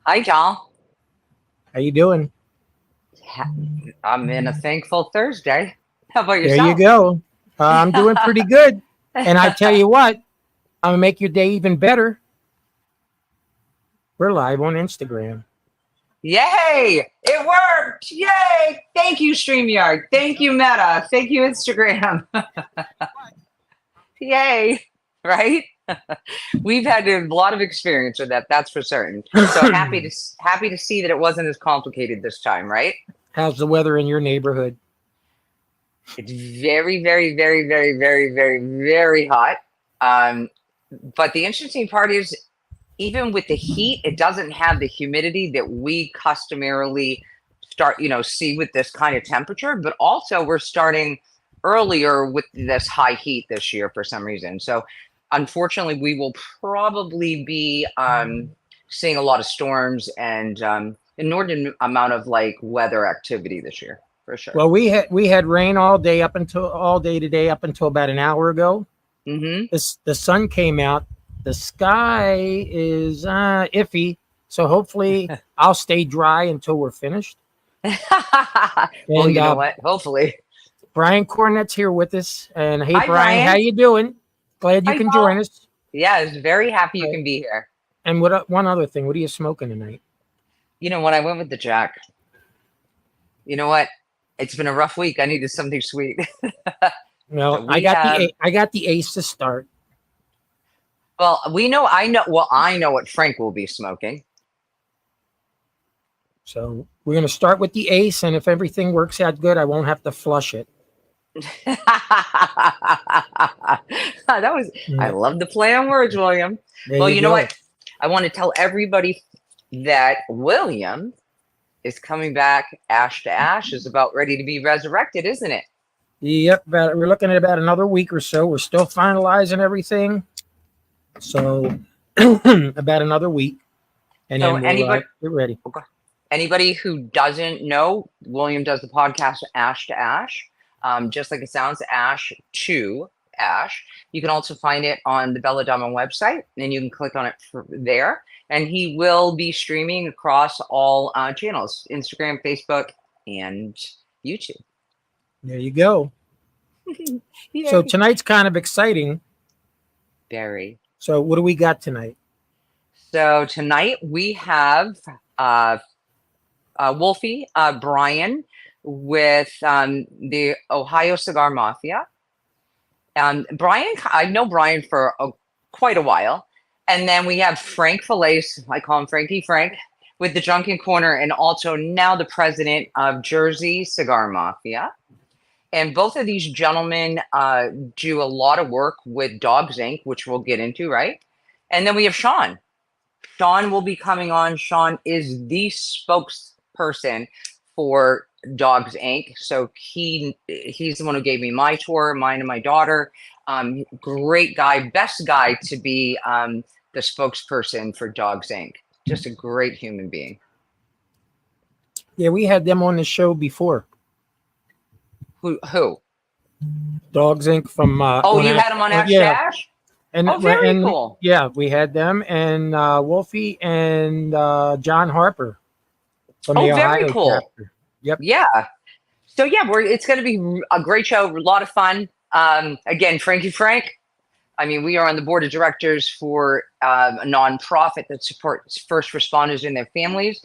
Hi, John. How you doing? Ha- I'm in a thankful Thursday. How about There you yourself? go. I'm doing pretty good. And I tell you what, I'm gonna make your day even better. We're live on Instagram. Yay! It worked! Yay! Thank you, StreamYard. Thank you, Meta. Thank you, Instagram. Yay! Right? We've had a lot of experience with that. That's for certain. So happy to see that it wasn't as complicated this time. Right? How's the weather in your neighborhood? It's very, very, very, very, very, very, very hot. Um, but the interesting part is even with the heat, it doesn't have the humidity that we customarily see with this kind of temperature. But also, we're starting earlier with this high heat this year for some reason. So, unfortunately, we will probably be seeing a lot of storms and inordinate amount of like weather activity this year for sure. Well, we had rain all day today up until about an hour ago. Hmm. The sun came out. The sky is iffy, so hopefully I'll stay dry until we're finished. Well, And you know what? Hopefully. Brian Cornet's here with us. And hey, Hi, Brian, how Brian. you doing? Glad you Hi, can Paul. join us. Yeah, I was very happy you Right. can be here. And what? One other thing. What are you smoking tonight? You know, when I went with the Jack, you know what? It's been a rough week. I needed something sweet. So Well, we have, I got the ace to start. well, I know what Frank will be smoking. So we're gonna start with the ace, and if everything works out good, I won't have to flush it. I Yeah, love the play on words, William. there Well, you you know go. what? I want to tell everybody that William is coming back. Ash to Ash is about ready to be resurrected, isn't it? Yep, we're looking at about another week or so. We're still finalizing everything, so about another week, and So then we'll anybody, get ready. okay. Anybody who doesn't know, William does the podcast Ash to Ash, just like it sounds, Ash to Ash. You can also find it on the Belladonna website, and you can click on it there. And he will be streaming across all channels: Instagram, Facebook, and YouTube. There you go. So Yay! tonight's kind of exciting. Barry. So what do we got tonight? So tonight we have uh, Wolfie, Brian with the Ohio Cigar Mafia. Brian, I know Brian for quite a while. And then we have Frank Falaise, I call him Frankie Frank, with the Drunken Corner, and also now the president of Jersey Cigar Mafia. And both of these gentlemen do a lot of work with Dogs Inc., which we'll get into, right? And then we have Sean. Sean will be coming on. Sean is the spokesperson for Dogs Inc. So he's the one who gave me my tour, mine and my daughter. Great guy, best guy to be the spokesperson for Dogs Inc. Just a great human being. Yeah, we had them on the show before. Who? Dogs Inc. from Oh, on you Ash. had him on Oh, Ash yeah, Dash? and Oh, very cool. yeah, we had them and Wolfie and John Harper from Oh, the very Ohio cool. chapter. Yep. Yeah. So yeah, it's going to be a great show, a lot of fun. Again, Frankie Frank. I mean, we are on the board of directors for a nonprofit that supports first responders and their families.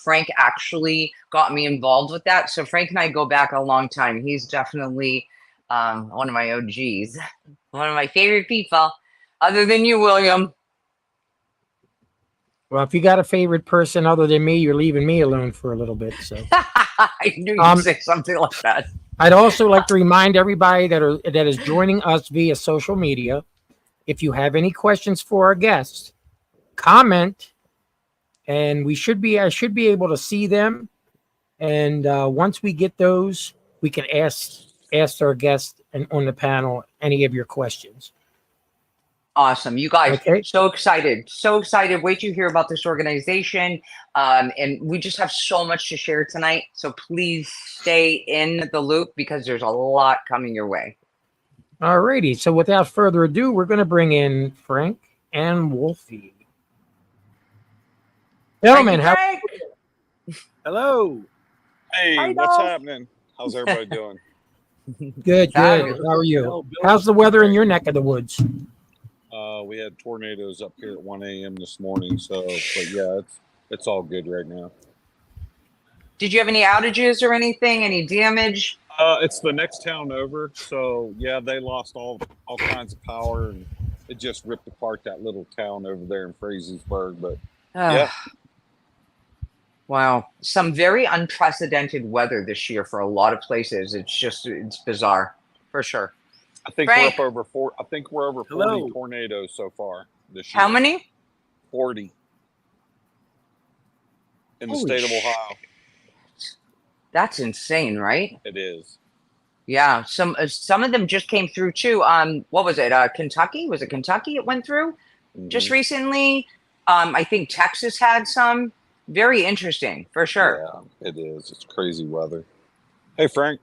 Frank actually got me involved with that. So Frank and I go back a long time. He's definitely one of my OGs, one of my favorite people, other than you, William. Well, if you got a favorite person other than me, you're leaving me alone for a little bit. So, I knew you'd um, say something like that. I'd also like to remind everybody that is joining us via social media. If you have any questions for our guests, comment, and I should be able to see them. And once we get those, we can ask our guests and on the panel any of your questions. Awesome. You guys, Okay. so excited. So excited. Wait till you hear about this organization. And we just have so much to share tonight. So please stay in the loop because there's a lot coming your way. All righty. So without further ado, we're going to bring in Frank and Wolfie. Gentlemen, how Frank? Hello. Hi, Hey, what's dolls. happening? How's everybody doing? good, good. Fabulous. How are you? Bill, How's the weather in your neck of the woods? We had tornadoes up here at 1 a.m. this morning, but yeah, it's all good right now. Did you have any outages or anything? Any damage? It's the next town over, so yeah, they lost all kinds of power, and it just ripped apart that little town over there in Frazeysburg. But yeah, Wow. Some very unprecedented weather this year for a lot of places. It's bizarre, for sure. I think Frank, we're up over four. I think we're over 40 Hello. tornadoes so far this year. how many? 40 in the Holy state of sh- Ohio. That's insane, right? It is. Yeah. Some of them just came through too. What was it? Kentucky? Was it Kentucky it went through just Mhm. recently? I think Texas had some. Very interesting, for sure. Yeah, it is. It's crazy weather. Hey, Frank.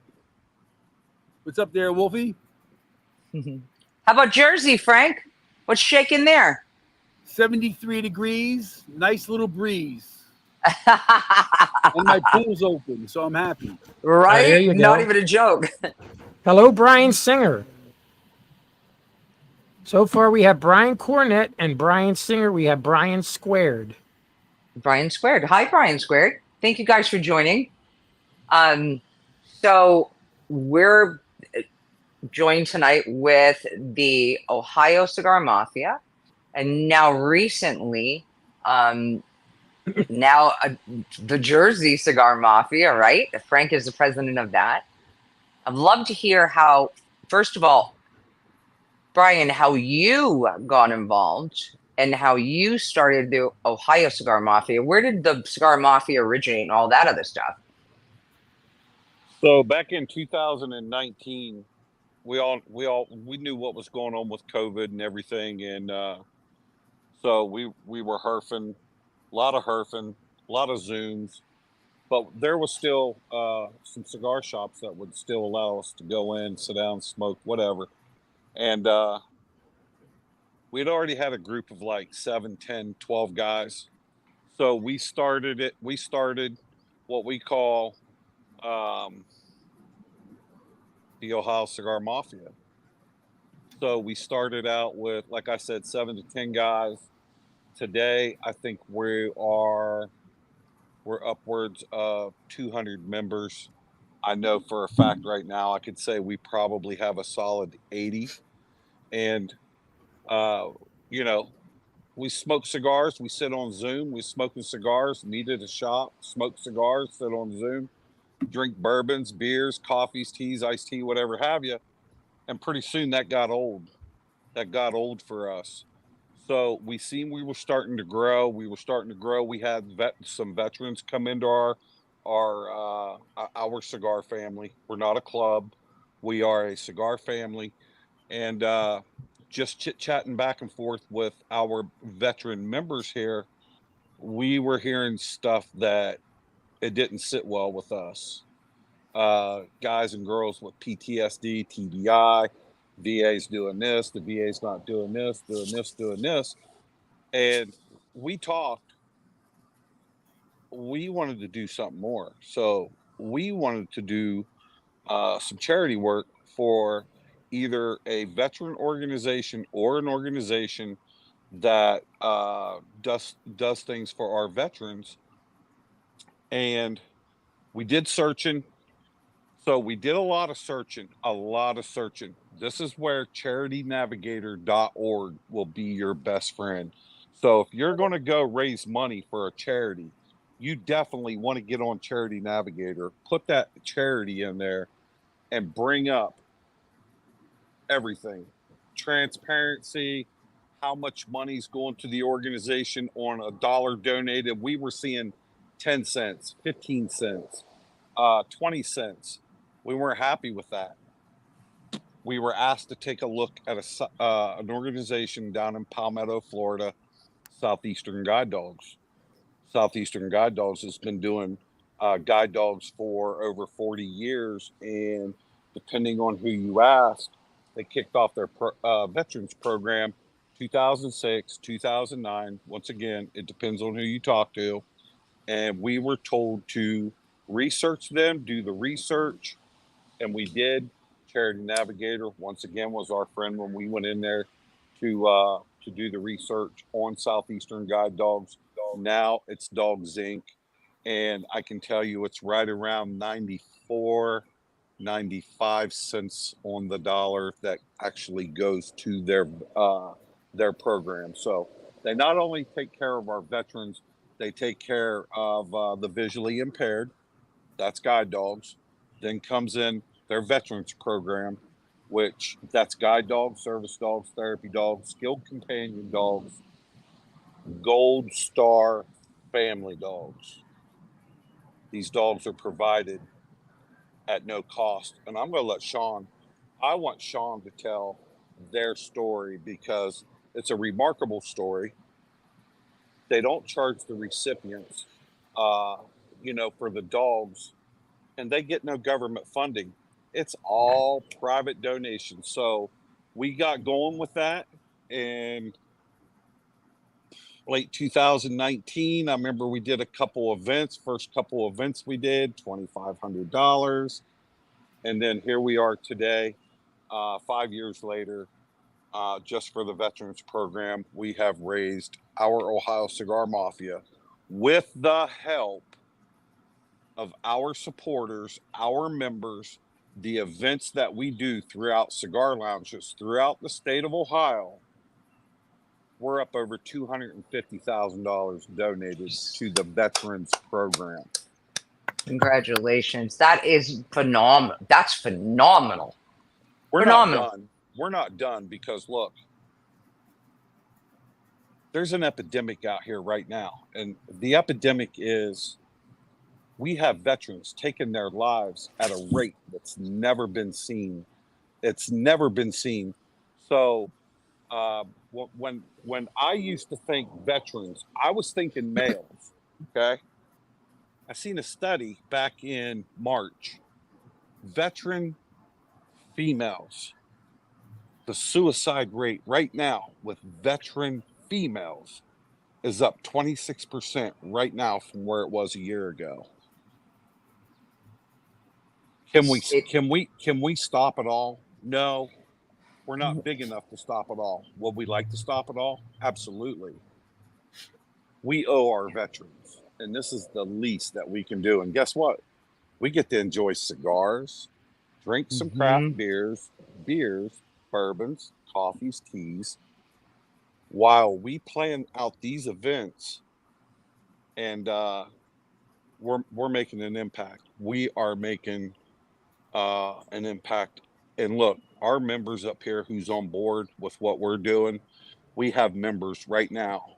What's up there, Wolfie? How about Jersey, Frank? What's shaking there? 73 degrees, nice little breeze. And my pool's open, so I'm happy. There Right? you Not go. even a joke. Hello, Brian Singer. So far, we have Brian Cornett and Brian Singer. We have Brian Squared. Brian Squared. Hi, Brian Squared. Thank you guys for joining. So we're joined tonight with the Ohio Cigar Mafia, and now recently, the Jersey Cigar Mafia. Right? Frank is the president of that. I'd love to hear how, first of all, Brian, how you got involved and how you started the Ohio Cigar Mafia. Where did the Cigar Mafia originate and all that other stuff? So back in 2019, we knew what was going on with COVID and everything, and so we were herfing, a lot of herfing, a lot of Zooms, but there was still some cigar shops that would still allow us to go in, sit down, smoke, whatever, and we'd already had a group of like 7, 10, 12 guys, so we started it. We started what we call the Ohio Cigar Mafia. So we started out with, like I said, 7 to 10 guys. Today, I think we're upwards of 200 members. I know for a fact right now, I could say we probably have a solid 80. And, uh, you know, we smoke cigars. We sit on Zoom. We smoking cigars. Needed a shop. Smoke cigars. Sit on Zoom. Drink bourbons, beers, coffees, teas, iced tea, whatever have you. And pretty soon that got old. That got old for us. So we seen we were starting to grow. We were starting to grow. We had some veterans come into our cigar family. We're not a club. We are a cigar family, and just chit chatting back and forth with our veteran members here, we were hearing stuff that it didn't sit well with us. Guys and girls with PTSD, TBI, VA's doing this, the VA's not doing this, doing this, doing this. And we talked, we wanted to do something more. So we wanted to do some charity work for either a veteran organization or an organization that does things for our veterans. And we did searching. So we did a lot of searching, a lot of searching. This is where charitynavigator.org will be your best friend. So if you're going to go raise money for a charity, you definitely want to get on Charity Navigator, put that charity in there, and bring up everything. Transparency, how much money's going to the organization on a dollar donated. We were seeing 10 cents, 15 cents, 20 cents. We weren't happy with that. We were asked to take a look at an organization down in Palmetto, Florida, Southeastern Guide Dogs. Southeastern Guide Dogs has been doing guide dogs for over 40 years. And depending on who you ask, they kicked off their veterans program 2006, 2009. Once again, it depends on who you talk to. and we were told to research them, do the research, and we did. Charity Navigator, once again, was our friend when we went in there to do the research on Southeastern Guide Dogs. Now it's Dogs Inc. And I can tell you it's right around 94, 95 cents on the dollar that actually goes to their program. So they not only take care of our veterans, they take care of the visually impaired. That's guide dogs. Then comes in their veterans program, which that's guide dogs, service dogs, therapy dogs, skilled companion dogs, gold star family dogs. These dogs are provided at no cost. And I'm going to let Sean, I want Sean to tell their story because it's a remarkable story. They don't charge the recipients, for the dogs, and they get no government funding. It's all private donations. So we got going with that in late 2019. I remember we did a couple events. First couple events we did, $2,500. And then here we are today, 5 years later, just for the Veterans Program. We have raised our Ohio Cigar Mafia with the help of our supporters, our members, the events that we do throughout cigar lounges throughout the state of Ohio. We're up over $250,000 donated to the Veterans Program. Congratulations. That is phenomenal. That's phenomenal. We're Phenomenal. not done. We're not done because look, there's an epidemic out here right now. And the epidemic is we have veterans taking their lives at a rate that's never been seen. It's never been seen. So when I used to think veterans, I was thinking males. Okay, I seen a study back in March. Veteran females, the suicide rate right now with veteran females is up 26% right now from where it was a year ago. Can we stop it all? No, we're not big enough to stop it all. Would we like to stop it all? Absolutely. We owe our veterans, and this is the least that we can do. And guess what? We get to enjoy cigars, drink some craft beers, bourbons, coffees, teas, while we plan out these events, and we're making an impact. We are making an impact. And look, our members up here who's on board with what we're doing, we have members right now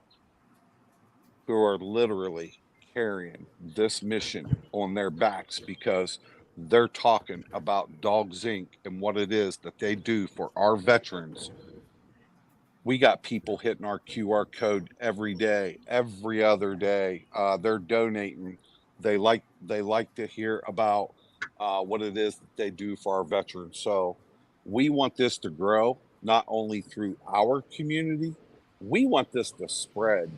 who are literally carrying this mission on their backs because they're talking about Dogs Inc. and what it is that they do for our veterans. We got people hitting our QR code every day, every other day. They're donating. They like to hear about what it is that they do for our veterans. So we want this to grow, not only through our community. We want this to spread.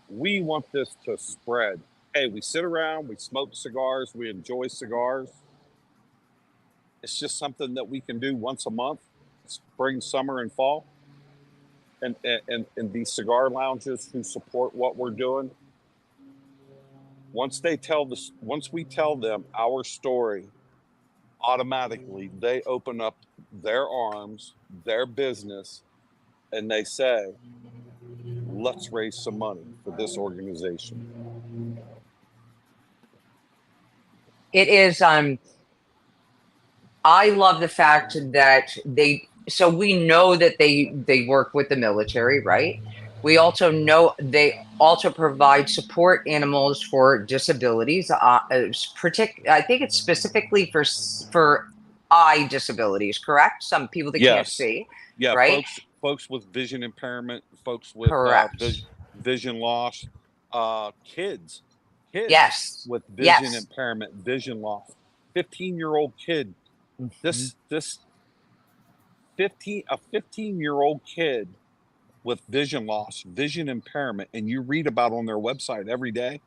We want this to spread. Hey, we sit around, we smoke cigars, we enjoy cigars. It's just something that we can do once a month, spring, summer, and fall. And these cigar lounges who support what we're doing, once we tell them our story, automatically they open up their arms, their business, and they say, let's raise some money for this organization. It is I love the fact that so we know that they work with the military, right? We also know they also provide support animals for disabilities. I think it's specifically for eye disabilities, correct? Some people that can't Yes. see, Yeah, right? folks with vision impairment, folks with Correct. vision loss, kids Yes. with vision Yes. impairment, vision loss. 15-year-old kid. This 15-year-old kid with vision loss, vision impairment, and you read about on their website every day.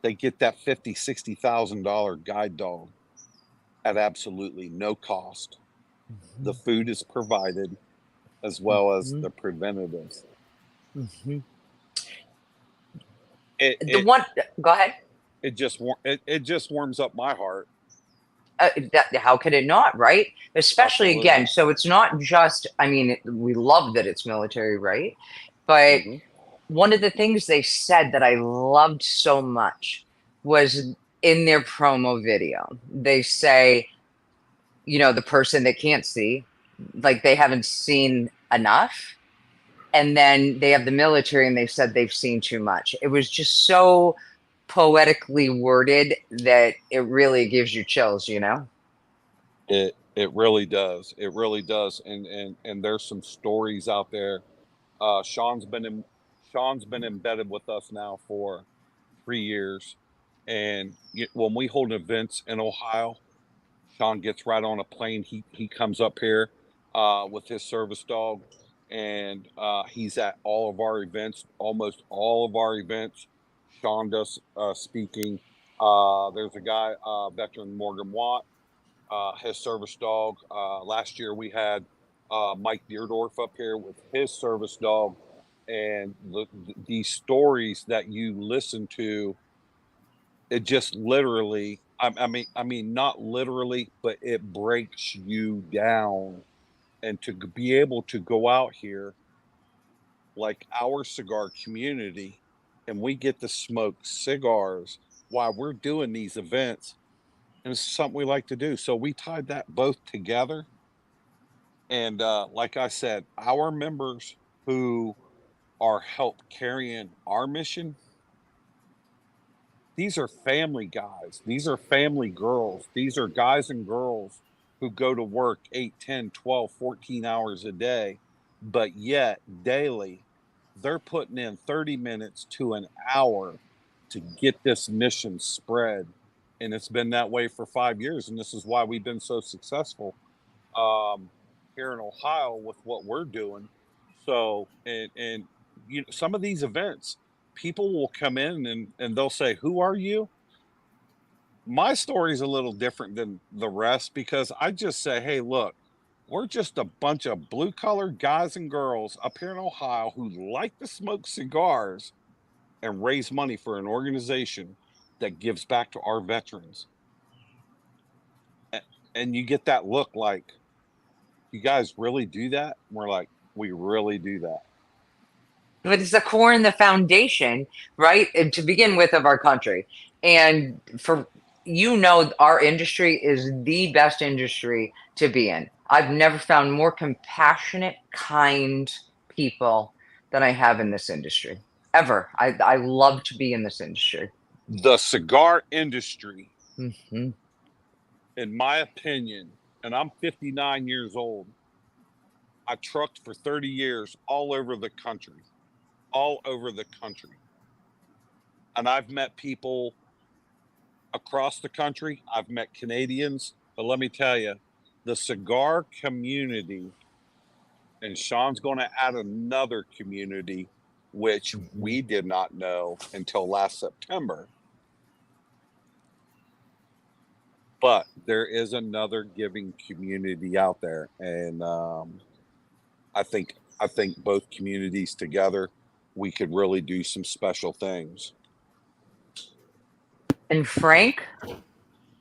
they get that $50,000-$60,000 guide dog at absolutely no cost. The food is provided as well as the preventatives. Mhm. The one, go ahead. It just warms up my heart. How could it not, right? Especially Absolutely. again, so it's not just, I mean, we love that it's military, right? But one of the things they said that I loved so much was in their promo video. They say, you know, the person that can't see, like they haven't seen enough. And then they have the military and they said they've seen too much. It was just so poetically worded that it really gives you chills, you know? It really does. It really does. And there's some stories out there. Sean's been embedded with us now for 3 years, and when we hold events in Ohio, Sean gets right on a plane. He comes up here with his service dog, and he's at all of our events, almost all of our events. Sean does speaking. There's a guy, veteran Morgan Watt, his service dog. Last year we had Mike Deerdorf up here with his service dog, and the stories that you listen to, it just literally, I mean, not literally, but it breaks you down. And to be able to go out here, like our cigar community, and we get to smoke cigars while we're doing these events, and it's something we like to do. So we tied that both together. And like I said, our members who are help carrying our mission, these are family guys. These are family girls. These are guys and girls who go to work 8, 10, 12, 14 hours a day, but yet daily, they're putting in 30 minutes to an hour to get this mission spread. And it's been that way for 5 years. And this is why we've been so successful here in Ohio with what we're doing. So, and you know, some of these events, people will come in and they'll say, "Who are you?" My story is a little different than the rest because I just say, "Hey, look, we're just a bunch of blue collar guys and girls up here in Ohio who like to smoke cigars and raise money for an organization that gives back to our veterans." And you get that look like, "You guys really do that?" And we're like, "We really do that." But it's the core and the foundation, right? And to begin with, of our country. And for, you know, our industry is the best industry to be in. I've never found more compassionate, kind people than I have in this industry. Ever. I love to be in this industry. The cigar industry, Hmm. in my opinion, and I'm 59 years old, I trucked for 30 years all over the country, all over the country. And I've met people across the country. I've met Canadians, but let me tell you, the cigar community, and Sean's going to add another community, which we did not know until last September. But there is another giving community out there, and I think both communities together, we could really do some special things. And Frank,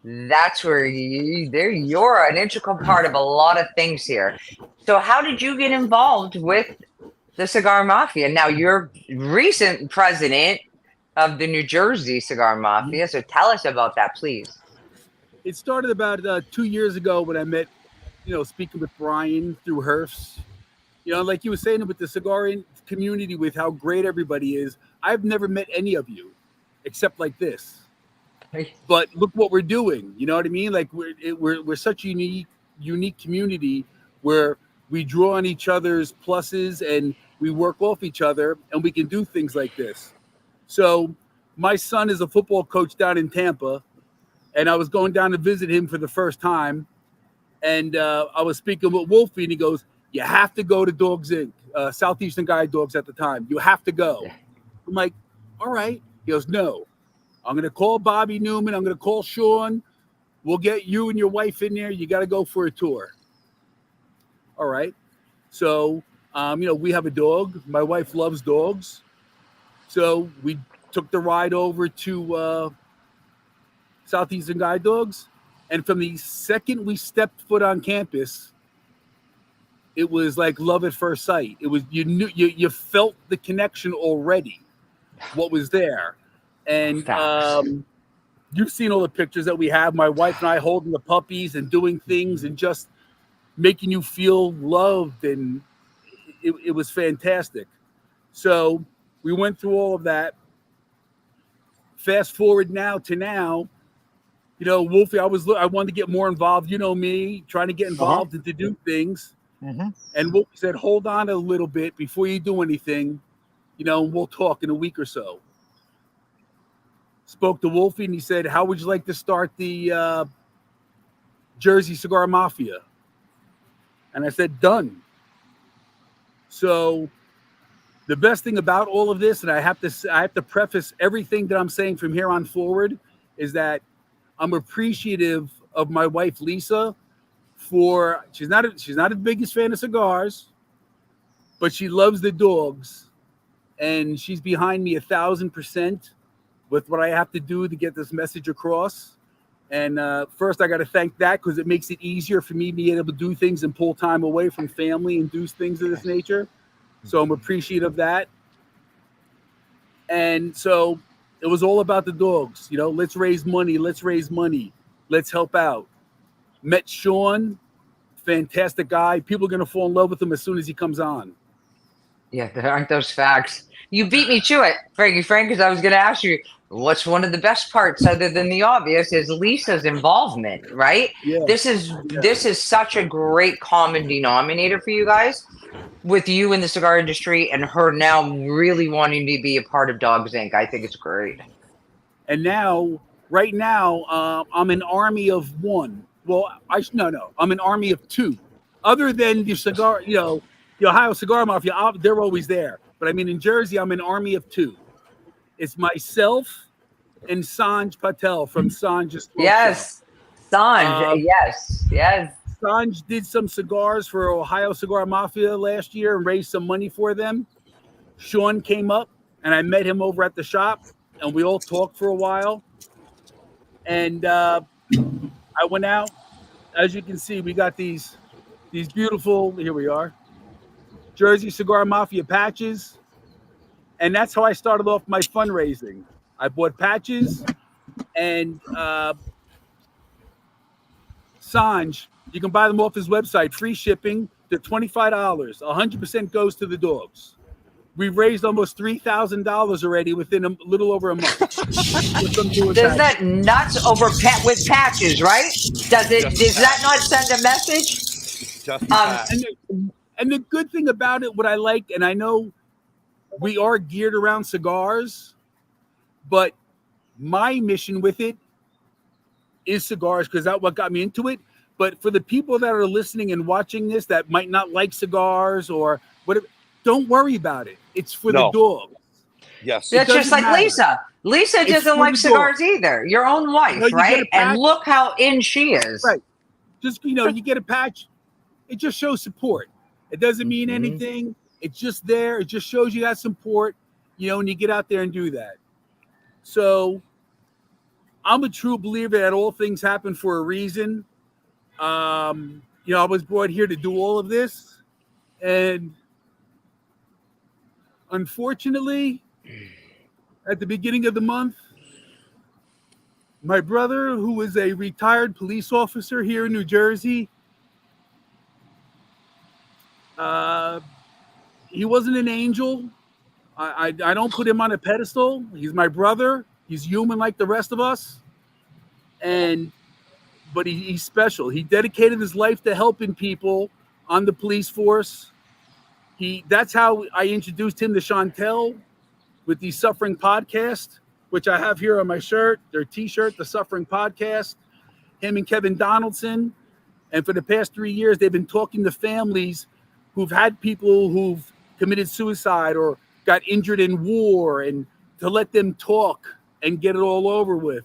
that's where you're an integral part of a lot of things here. So how did you get involved with the Cigar Mafia? Now you're recent president of the New Jersey Cigar Mafia. So tell us about that, please. It started about 2 years ago when I met, speaking with Brian through Herfs. Like you were saying with the cigar community, with how great everybody is. I've never met any of you except like this. But look what we're doing. You know what I mean? Like we're such a unique community where we draw on each other's pluses and we work off each other, and we can do things like this. So my son is a football coach down in Tampa, and I was going down to visit him for the first time, and I was speaking with Wolfie, and he goes, "You have to go to Dogs Inc., Southeastern Guide Dogs at the time. You have to go." I'm like, "All right." He goes, "No, I'm going to call Bobby Newman. I'm going to call Sean. We'll get you and your wife in there. You got to go for a tour. All right. So, we have a dog. My wife loves dogs. So we took the ride over to Southeastern Guide Dogs. And from the second we stepped foot on campus, it was like love at first sight. It was, you felt the connection already, what was there. And you've seen all the pictures that we have, my wife and I holding the puppies and doing things and just making you feel loved. And it was fantastic. So we went through all of that. Fast forward now, Wolfie, I wanted to get more involved. You know me, trying to get involved and to do things. Mm-hmm. And Wolfie said, hold on a little bit before you do anything. We'll talk in a week or so. Spoke to Wolfie and he said, how would you like to start the Jersey Cigar Mafia? And I said, done. So the best thing about all of this, and I have to preface everything that I'm saying from here on forward, is that I'm appreciative of my wife Lisa for she's not the biggest fan of cigars, but she loves the dogs, and she's behind me 1,000% with what I have to do to get this message across. And first, I got to thank that because it makes it easier for me being able to do things and pull time away from family and do things of this nature. So I'm appreciative of that. And so it was all about the dogs. Let's raise money. Let's help out. Met Sean, fantastic guy. People are going to fall in love with him as soon as he comes on. Yeah, there aren't those facts. You beat me to it, Frankie Frank, because I was going to ask you, what's one of the best parts other than the obvious is Lisa's involvement, right? Yeah. This is such a great common denominator for you guys with you in the cigar industry and her now really wanting to be a part of Dogs Inc. I think it's great. And right now, I'm an army of one. Well, I'm an army of two. Other than the cigar, the Ohio Cigar Mafia, they're always there. But I mean, in Jersey, I'm an army of two. It's myself and Sanj Patel from Sanj's. Yes, Sanj. Yes. Sanj did some cigars for Ohio Cigar Mafia last year and raised some money for them. Sean came up, and I met him over at the shop, and we all talked for a while. And I went out. As you can see, we got these beautiful, here we are, Jersey Cigar Mafia patches. And that's how I started off my fundraising. I bought patches, and Sanj, you can buy them off his website, free shipping. They're $25. 100% goes to the dogs. We've raised almost $3,000 already within a little over a month. Isn't that nuts with patches, right? Does that not send a message? And the good thing about it, what I like, and I know we are geared around cigars, but my mission with it is cigars because that's what got me into it. But for the people that are listening and watching this that might not like cigars or whatever, don't worry about it. It's for the dog. Yes. That's just like matter. Lisa. Lisa doesn't like cigars either. Your own wife, right? And look how in she is. Right. Just, you get a patch. It just shows support. It doesn't mean anything. It's just there. It just shows you that support, and you get out there and do that. So I'm a true believer that all things happen for a reason. I was brought here to do all of this. And unfortunately, at the beginning of the month, my brother, who is a retired police officer here in New Jersey, he wasn't an angel. I don't put him on a pedestal. He's my brother. He's human like the rest of us. But he's special. He dedicated his life to helping people on the police force. That's how I introduced him to Chantel with the Suffering Podcast, which I have here on my shirt, their t-shirt, the Suffering Podcast, him and Kevin Donaldson. And for the past 3 years, they've been talking to families who've had people who've committed suicide or got injured in war, and to let them talk and get it all over with.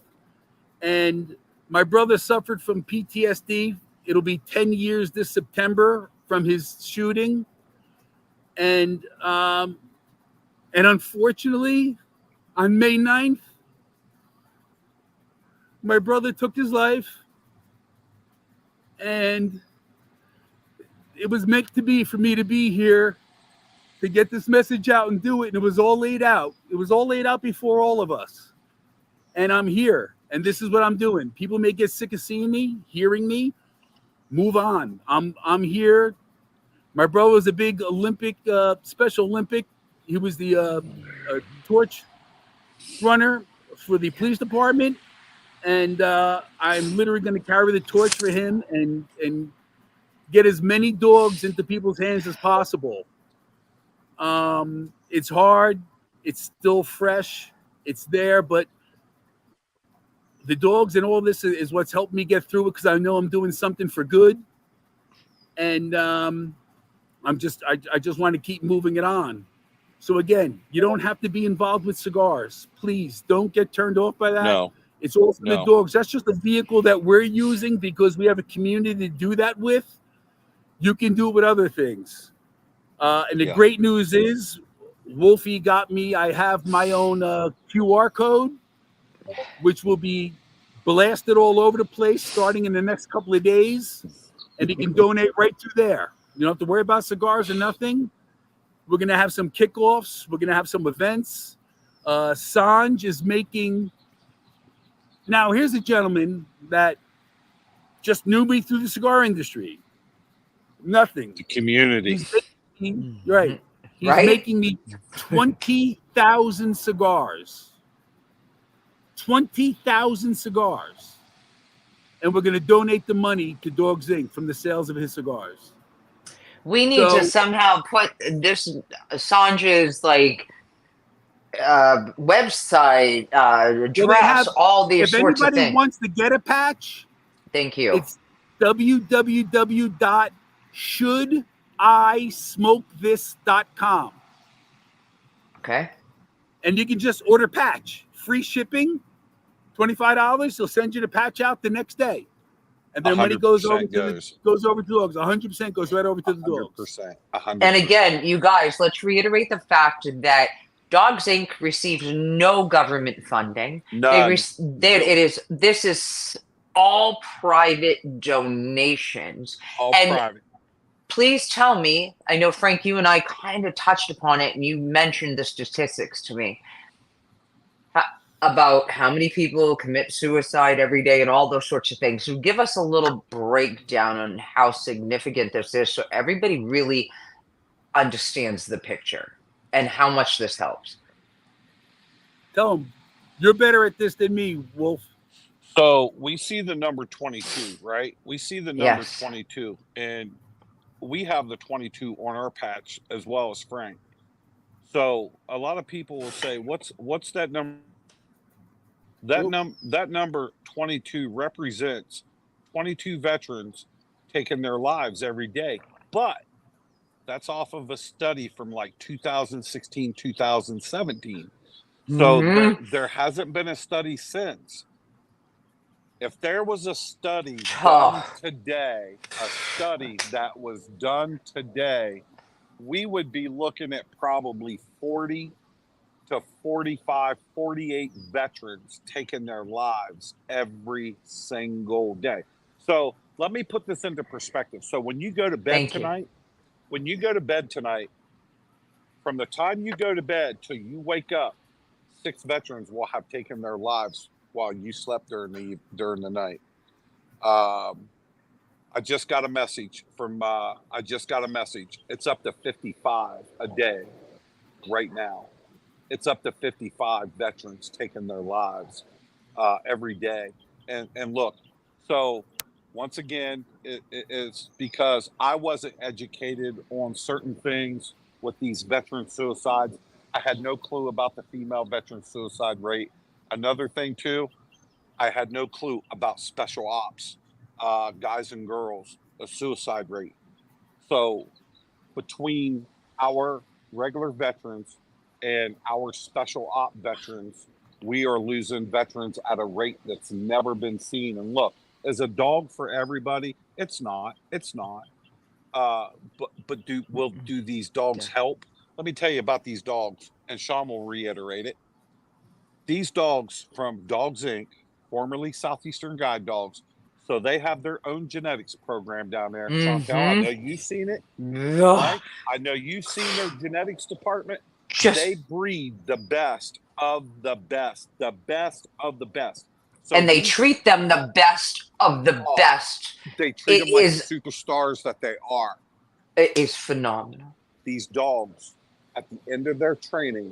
And my brother suffered from PTSD. It'll be 10 years this September from his shooting. And unfortunately, on May 9th, my brother took his life. And it was meant to be for me to be here to get this message out and do it. And it was all laid out. It was all laid out before all of us. And I'm here. And this is what I'm doing. People may get sick of seeing me, hearing me. Move on. I'm here. My brother was a big Olympic, Special Olympic. He was the torch runner for the police department. And I'm literally going to carry the torch for him and get as many dogs into people's hands as possible. It's hard. It's still fresh. It's there, but the dogs and all this is what's helped me get through it, because I know I'm doing something for good. And I just want to keep moving it on. So again, you don't have to be involved with cigars. Please don't get turned off by that. No. It's all for the dogs. That's just a vehicle that we're using because we have a community to do that with. You can do it with other things. And the great news is, Wolfie got me. I have my own QR code, which will be blasted all over the place starting in the next couple of days. And you can donate right through there. You don't have to worry about cigars or nothing. We're going to have some kickoffs. We're going to have some events. Sanj is making... Now, here's a gentleman that just knew me through the cigar industry. Nothing. The community. He's making me 20,000 cigars. 20,000 cigars. And we're going to donate the money to Dogs Inc. from the sales of his cigars. We need to somehow put this Sanj's website, address, all these sorts of things. If anybody wants to get a patch, thank you. It's www.shouldiSmokeThis.com. Okay. And you can just order patch. Free shipping, $25. They'll send you the patch out the next day. And then when it goes over to dogs, 100% goes right over to the dogs. 100%. And again, you guys, let's reiterate the fact that Dogs Inc. receives no government funding. None. This is all private donations. Private. Please tell me, I know, Frank, you and I kind of touched upon it, and you mentioned the statistics to me about how many people commit suicide every day and all those sorts of things. So give us a little breakdown on how significant this is so everybody really understands the picture and how much this helps. Tell them, you're better at this than me, Wolf. So we see the number 22, right? We see the number 22, and we have the 22 on our patch as well as Frank. So a lot of people will say, what's that number? That number 22 represents 22 veterans taking their lives every day. But that's off of a study from like 2016, 2017. So there hasn't been a study since. If there was a study done today, that was done today, we would be looking at probably 40 to 45, 48 veterans taking their lives every single day. So let me put this into perspective. So when you go to bed tonight, from the time you go to bed till you wake up, 6 veterans will have taken their lives while you slept during the night. I just got a message It's up to 55 a day right now. It's up to 55 veterans taking their lives every day. And look, so once again, it's because I wasn't educated on certain things with these veteran suicides. I had no clue about the female veteran suicide rate. Another thing too, I had no clue about special ops, guys and girls, the suicide rate. So between our regular veterans and our special op veterans, we are losing veterans at a rate that's never been seen. And look, is a dog for everybody? It's not. It's not. But do these dogs help? Let me tell you about these dogs, and Sean will reiterate it. These dogs from Dogs Inc., formerly Southeastern Guide Dogs, so they have their own genetics program down there. Chantel, I know you've seen it. Right? I know you've seen their genetics department. They breed the best of the best, the best of the best. So and they treat them the best of the best. They treat them like the superstars that they are. It is phenomenal. These dogs, at the end of their training,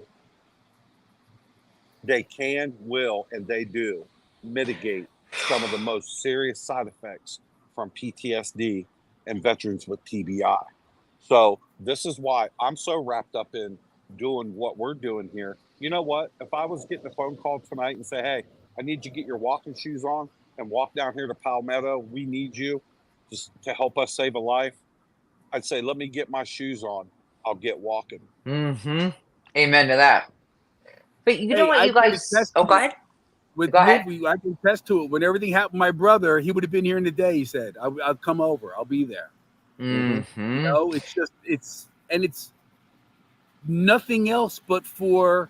they can, will, and they do mitigate some of the most serious side effects from PTSD and veterans with TBI. So this is why I'm so wrapped up in doing what we're doing here. You know what? If I was getting a phone call tonight and say, hey, I need you to get your walking shoes on and walk down here to Palmetto, we need you just to help us save a life, I'd say, let me get my shoes on. I'll get walking. Mm-hmm. Amen to that. But you know what, you guys... Oh, go ahead. With Wolfie, I can attest to it. When everything happened to my brother, he would have been here in the day, he said. I'll come over. I'll be there. Mm-hmm. You know, it's nothing else but for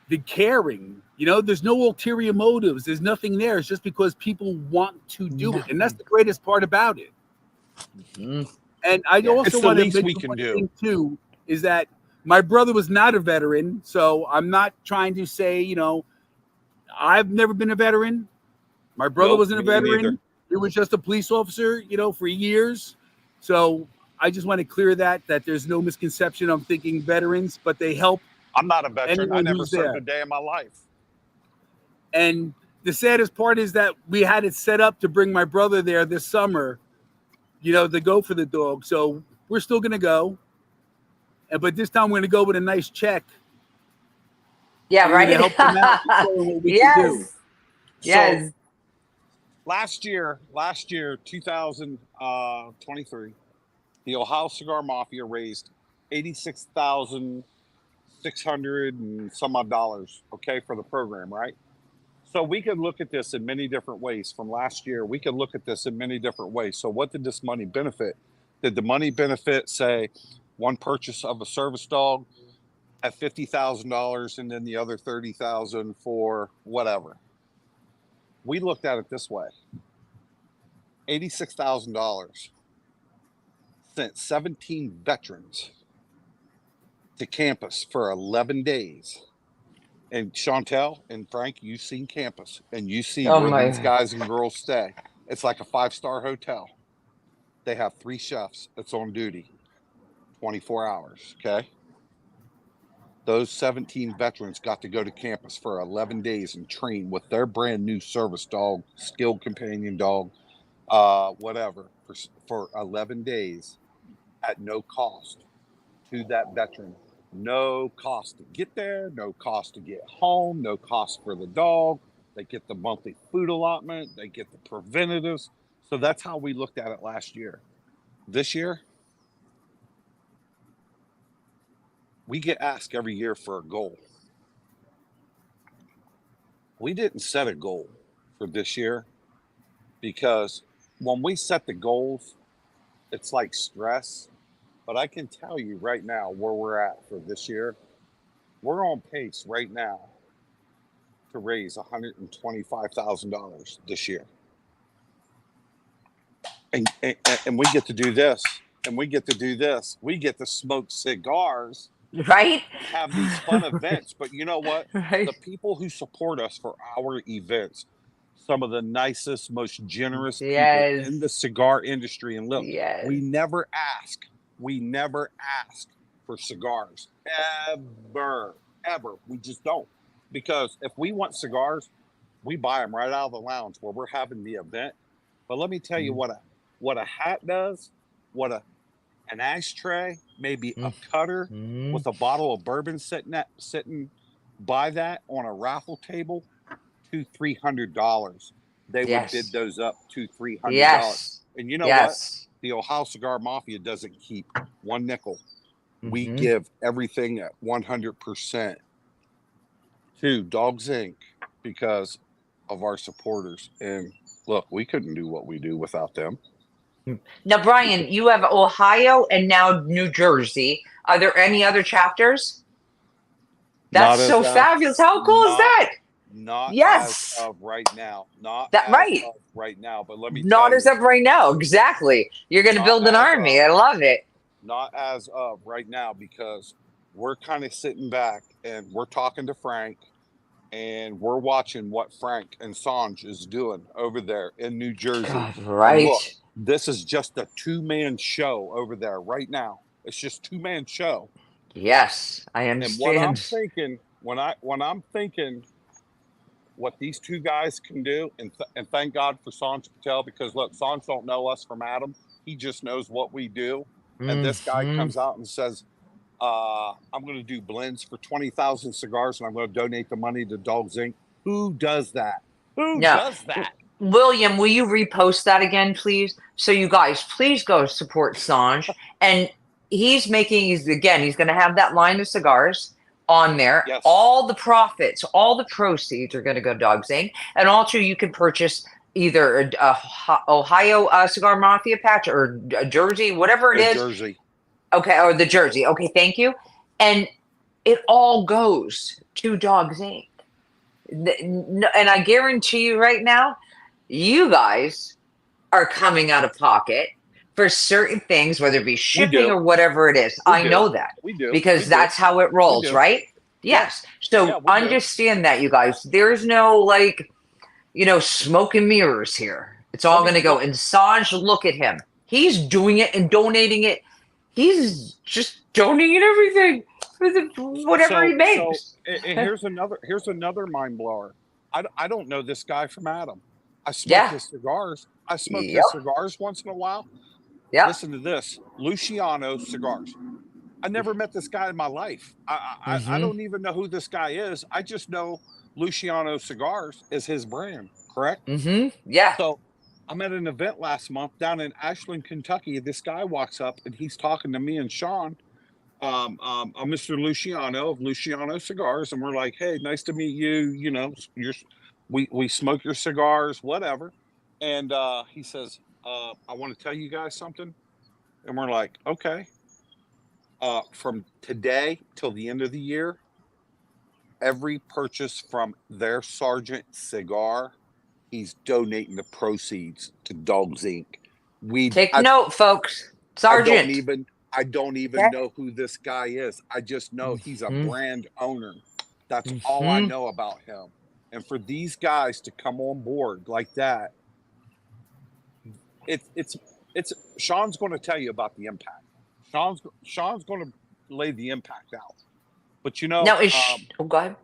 the caring. You know, there's no ulterior motives. There's nothing there. It's just because people want to do it. And that's the greatest part about it. Mm-hmm. And I also want to mention one thing, too, is that my brother was not a veteran. So I'm not trying to say, you know, I've never been a veteran. My brother wasn't a veteran. He was just a police officer, you know, for years. So I just want to clear that there's no misconception. I'm thinking veterans, but they help. I'm not a veteran. I never served a day in my life. And the saddest part is that we had it set up to bring my brother there this summer, you know, to go for the dog. So we're still going to go. But this time we're going to go with a nice check. Yeah, right. To help them out and show them what we can do. Yes. So, last year, 2023, the Ohio Cigar Mafia raised $86,600 and some odd dollars, okay, for the program, right? So we could look at this in many different ways. From last year, we could look at this in many different ways. So what did this money benefit? Did the money benefit, say, one purchase of a service dog at $50,000 and then the other $30,000 for whatever? We looked at it this way. $86,000 sent 17 veterans to campus for 11 days. And Chantel and Frank, you've seen campus and you see where these guys and girls stay. It's like a 5-star hotel. They have 3 chefs that's on duty 24 hours, okay? Those 17 veterans got to go to campus for 11 days and train with their brand new service dog, skilled companion dog, whatever, for 11 days at no cost to that veteran. No cost to get there, no cost to get home, no cost for the dog. They get the monthly food allotment, they get the preventatives. So that's how we looked at it last year. This year, we get asked every year for a goal. We didn't set a goal for this year because when we set the goals, it's like stress. But I can tell you right now where we're at for this year. We're on pace right now to raise $125,000 this year. And we get to do this, and we get to do this. We get to smoke cigars. Right? Have these fun events. But you know what? Right. The people who support us for our events, some of the nicest, most generous people in the cigar industry. And look, we never ask for cigars. Ever. We just don't. Because if we want cigars, we buy them right out of the lounge where we're having the event. But let me tell you what a hat does, an ashtray, maybe a cutter with a bottle of bourbon sitting by that on a raffle table, $200-$300. They would bid those up $200-$300. And you know what? The Ohio Cigar Mafia doesn't keep one nickel. We give everything at 100% to Dogs Inc., because of our supporters. And look, we couldn't do what we do without them. Now, Brian, you have Ohio and now New Jersey. Are there any other chapters? That's Not so as fabulous. How cool is that? Not Yes. as of right now. Not That as right. of right now. But let me Not tell as you, of right now. Exactly. You're going to not build an as army. of I love it. not as of right now, because we're kind of sitting back and we're talking to Frank, and we're watching what Frank and Sanj is doing over there in New Jersey. God, And right. look, this is just a two-man show over there right now. It's just two-man show. Yes, I And what I'm understand. thinking, when I'm thinking what these two guys can do, and thank God for Sanj Patel, because look, Sanj don't know us from Adam. He just knows what we do. And this guy Mhm. comes out and says, I'm going to do blends for 20,000 cigars, and I'm going to donate the money to Dogs Inc. Who does that? Who No. does that? William, will you repost that again, please? So you guys, please go support Sanj. And he's going to have that line of cigars on there. Yes. All the profits, all the proceeds are going to go to Dogs Inc. And also you can purchase either a Ohio Cigar Mafia patch or a Jersey, whatever it is. Jersey. Okay, or the Jersey. Okay, thank you. And it all goes to Dogs Inc. And I guarantee you right now, you guys are coming out of pocket for certain things, whether it be shipping or whatever it is. I know that We do. because that's how it rolls, right? Yes. So we do. understand that, you guys. There's no smoke and mirrors here. It's all going to go. And Sanj, look at him. He's doing it and donating it. He's just donating everything for whatever he makes. So here's another mind blower. I don't know this guy from Adam. I smoke his cigars. I smoke his cigars once in a while. Yeah. Listen to this. Luciano Cigars. I never met this guy in my life. I don't even know who this guy is. I just know Luciano Cigars is his brand, correct? Yeah. So I'm at an event last month down in Ashland, Kentucky. This guy walks up and he's talking to me and Sean, Mr. Luciano of Luciano Cigars, and we're like, "Hey, nice to meet you. You know, we smoke your cigars, whatever." And he says, "I want to tell you guys something," and we're like, "Okay." From today till the end of the year, every purchase from their Sergeant cigar, he's donating the proceeds to Dogs Inc. Take note, folks. Sergeant. I don't even know who this guy is. I just know he's a brand owner. That's all I know about him. And for these guys to come on board like that, it's Sean's going to tell you about the impact. Sean's going to lay the impact out. But now go ahead.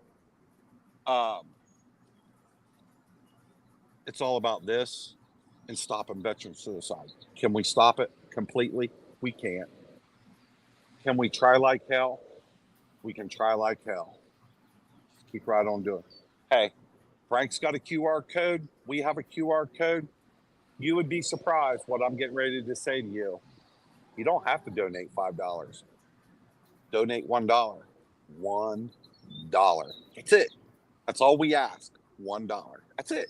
It's all about this and stopping veteran suicide. Can we stop it completely? We can't. Can we try like hell? We can try like hell. Just keep right on doing it. Hey, Frank's got a QR code. We have a QR code. You would be surprised what I'm getting ready to say to you. You don't have to donate $5. Donate $1. $1. That's it. That's all we ask. $1. That's it.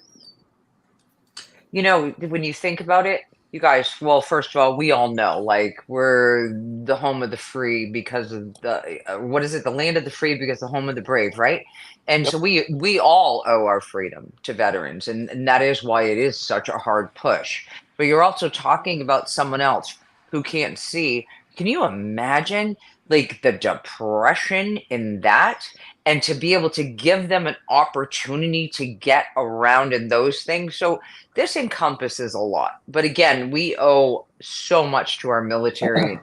You know, when you think about it, you guys, well, first of all, we all know, like, we're the home of the free because of the, what is it? The land of the free because the home of the brave, right? And so we all owe our freedom to veterans. And that is why it is such a hard push. But you're also talking about someone else who can't see. Can you imagine, like, the depression in that? And to be able to give them an opportunity to get around in those things. So this encompasses a lot. But again, we owe so much to our military.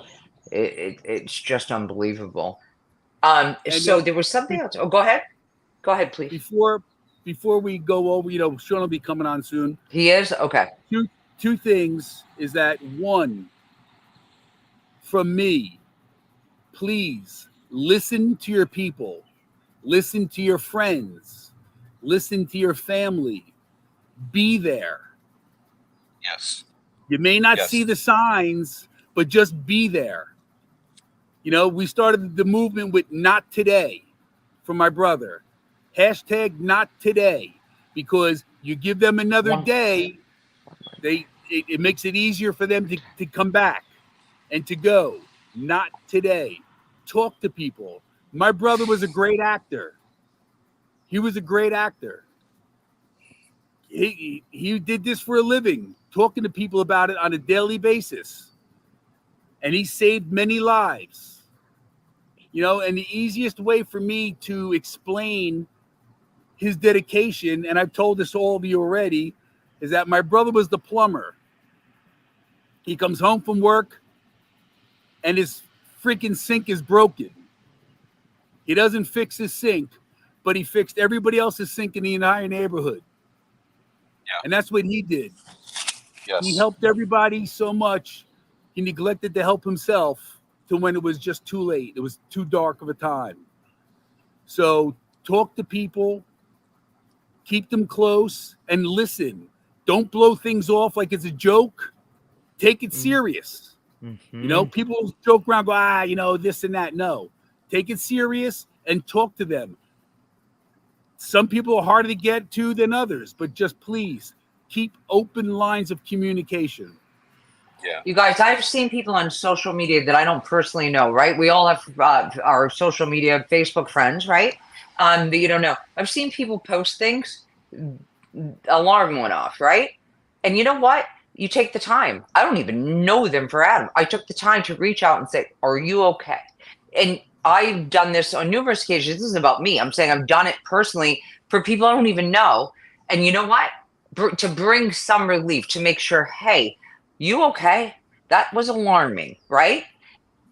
It's just unbelievable. So there was something else. Oh, go ahead. Go ahead, please. Before we go over, Sean will be coming on soon. He is? Okay. Two things is that, one, from me, please listen to your people. Listen to your friends. Listen to your family. Be there. Yes. You may not see the signs, but just be there. We started the movement with Not Today from my brother. Hashtag not today, because you give them another One- day, it makes it easier for them to come back and to go. Not today. Talk to people. My brother was a great actor. He was a great actor. He did this for a living, talking to people about it on a daily basis. And he saved many lives. You know, and the easiest way for me to explain his dedication, and I've told this to all of you already, is that my brother was the plumber. He comes home from work and his freaking sink is broken. He doesn't fix his sink, but he fixed everybody else's sink in the entire neighborhood. Yeah. And that's what he did. Yes. He helped everybody so much, he neglected to help himself to when it was just too late. It was too dark of a time. So talk to people, keep them close, and listen. Don't blow things off like it's a joke. Take it serious. Mm-hmm. You know, people joke around, go, you know, this and that. No, take it serious and talk to them. Some people are harder to get to than others, but just please keep open lines of communication. Yeah. You guys, I've seen people on social media that I don't personally know, right? We all have our social media, Facebook friends, right? That you don't know. I've seen people post things, alarm went off, right? And you know what? You take the time. I don't even know them for Adam. I took the time to reach out and say, are you okay? And I've done this on numerous occasions. This isn't about me. I'm saying I've done it personally for people I don't even know. And you know what? To bring some relief, to make sure, hey, you okay? That was alarming, right?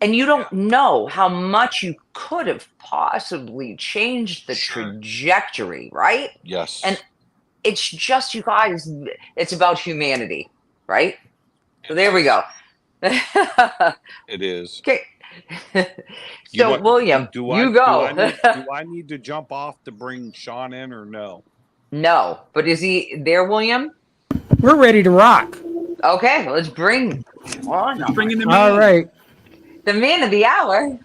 And you don't know how much you could have possibly changed the trajectory, right? Yes. And it's just, you guys, it's about humanity, right? So there we go. It is. Okay. So, William, you go. Do I need to jump off to bring Sean in or no? No, but is he there, William? We're ready to rock. Okay, let's bring on. Bringing them All in. right. The man of the hour.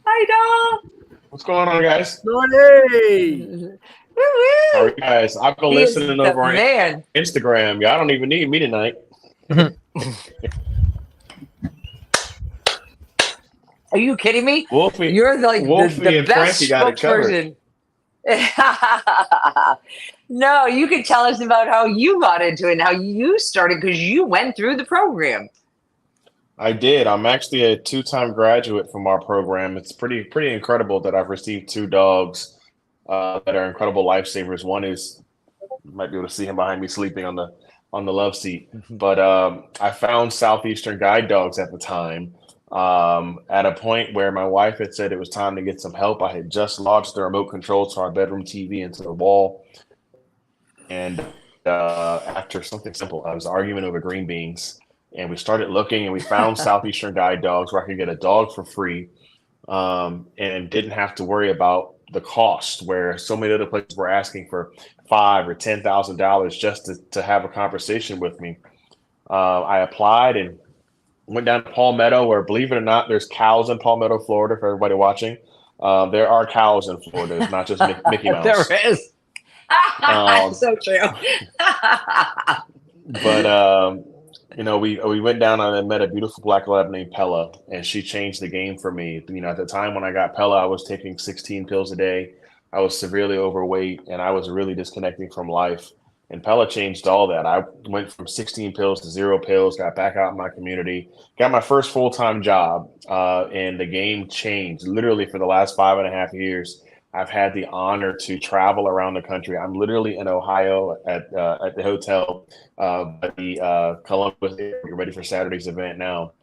Hi, Dom. What's going on, guys? Hey. Woo-woo. How are you guys? I've been He is listening the over on man. Instagram. Y'all don't even need me tonight. Are you kidding me? Wolfie, You're like Wolfie the and best Frankie got it covered. spokesperson. No, you could tell us about how you got into it and how you started, because you went through the program. I did. I'm actually a two-time graduate from our program. It's pretty incredible that I've received two dogs that are incredible lifesavers. One is, you might be able to see him behind me sleeping on the love seat. But I found Southeastern guide dogs at the time. At a point where my wife had said it was time to get some help. I had just lodged the remote control to our bedroom TV into the wall. And after something simple, I was arguing over green beans. And we started looking and we found Southeastern guide dogs where I could get a dog for free and didn't have to worry about the cost, where so many other places were asking for $5,000 or $10,000 just to have a conversation with me. I applied and went down to Palmetto, where, believe it or not, there's cows in Palmetto, Florida, for everybody watching. There are cows in Florida. It's not just Mickey Mouse. There is. So true. But you know, we went down and met a beautiful black lab named Pella, and she changed the game for me. You know, at the time when I got Pella, I was taking 16 pills a day. I was severely overweight, and I was really disconnecting from life. And Pella changed all that. I went from 16 pills to 0 pills, got back out in my community, got my first full-time job, and the game changed. Literally, for the last 5.5 years, I've had the honor to travel around the country. I'm literally in Ohio at the hotel at the Columbus area, ready for Saturday's event now.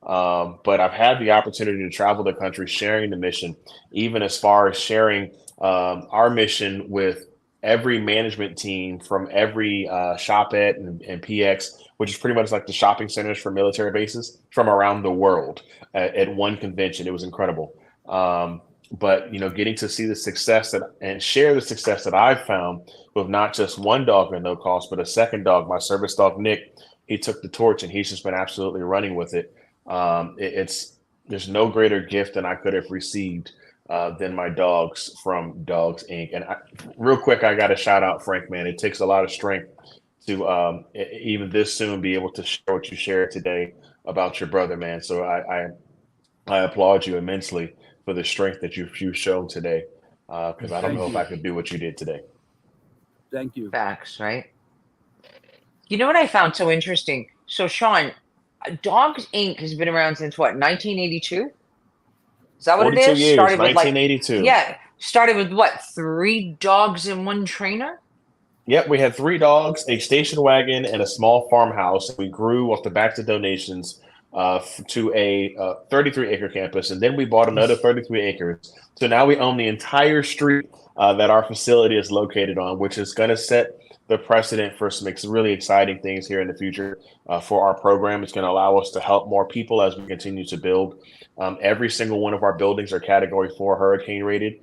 But I've had the opportunity to travel the country sharing the mission, even as far as sharing our mission with every management team from every ShopEd and PX, which is pretty much like the shopping centers for military bases, from around the world at one convention. It was incredible. But, you know, getting to see the success and share the success that I've found with not just one dog at no cost, but a second dog, my service dog, Nick. He took the torch and he's just been absolutely running with it. There's no greater gift than I could have received than my dogs from Dogs Inc. And real quick, I got to shout out Frank, man. It takes a lot of strength to even this soon be able to share what you shared today about your brother, man. So I applaud you immensely for the strength that you've shown today, because I don't Thank know if you. I could do what you did today. Thank you. Facts, right? You know what I found so interesting? So, Sean, Dogs Inc. has been around since what, 1982? Is that what it 42 is? years, Started with like, 1982. yeah, started with what, 3 dogs and 1 trainer? Yep, we had 3 dogs, a station wagon, and a small farmhouse. We grew off the backs of donations to a 33-acre campus, and then we bought another 33 acres. So now we own the entire street that our facility is located on, which is going to set the precedent for some really exciting things here in the future for our program. It's going to allow us to help more people as we continue to build. Every single one of our buildings are Category 4 hurricane rated,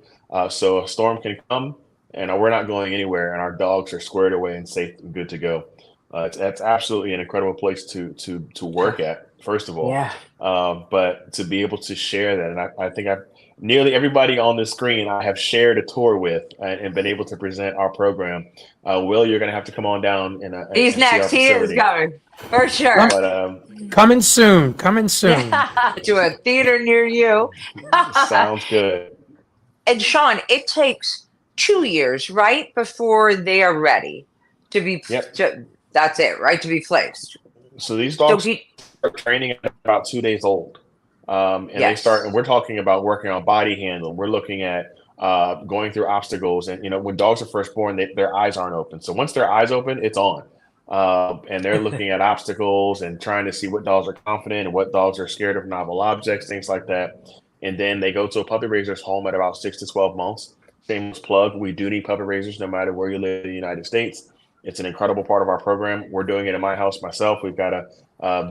so a storm can come and we're not going anywhere, and our dogs are squared away and safe and good to go. That's absolutely an incredible place to work at, first of all. Yeah. But to be able to share that, and I think I've nearly everybody on the screen I have shared a tour with and been able to present our program. Will, you're going to have to come on down He's and see our next. He is facility. going for sure. But Coming soon. Coming soon. To a theater near you. sounds good. And Sean, it takes 2 years, right, before they are ready to be. Yep. That's it, right, to be placed. So these So dogs are training at about 2 days old. And they Yes. start, and we're talking about working on body handling. We're looking at going through obstacles. And, when dogs are first born, their eyes aren't open. So once their eyes open, it's on. And they're looking at obstacles and trying to see what dogs are confident and what dogs are scared of novel objects, things like that. And then they go to a puppy raiser's home at about 6 to 12 months. Shameless plug, we do need puppy raisers no matter where you live in the United States. It's an incredible part of our program. We're doing it in my house myself. We've got a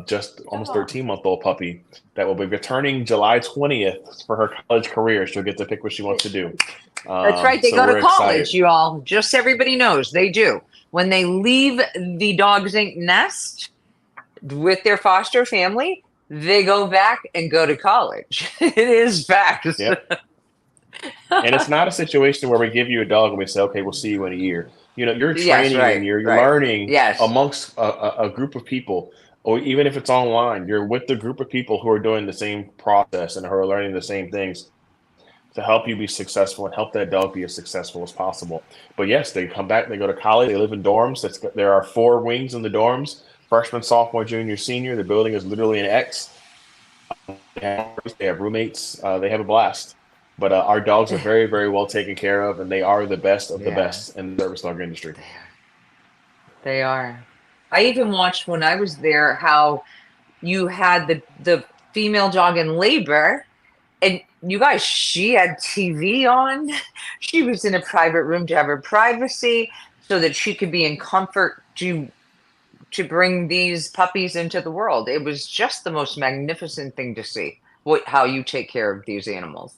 just almost 13-month-old puppy that will be returning July 20th for her college career. She'll get to pick what she wants to do. That's right. They so go to we're college, excited. you all. Just so everybody knows, they do. When they leave the Dogs Inc. nest with their foster family, they go back and go to college. It is facts. Yep. And it's not a situation where we give you a dog and we say, okay, we'll see you in a year. You're Yes, training right, and you're right. learning Yes. amongst a group of people, or even if it's online, you're with the group of people who are doing the same process and who are learning the same things to help you be successful and help that dog be as successful as possible. But yes, they come back, they go to college, they live in dorms. There are 4 wings in the dorms: freshman, sophomore, junior, senior. The building is literally an X. They have roommates. They have a blast. But our dogs are very, very well taken care of, and they are the best of the Yeah. best in the service dog industry. They are. I even watched when I was there how you had the female dog in labor, and you guys, she had TV on. She was in a private room to have her privacy so that she could be in comfort to bring these puppies into the world. It was just the most magnificent thing to see how you take care of these animals.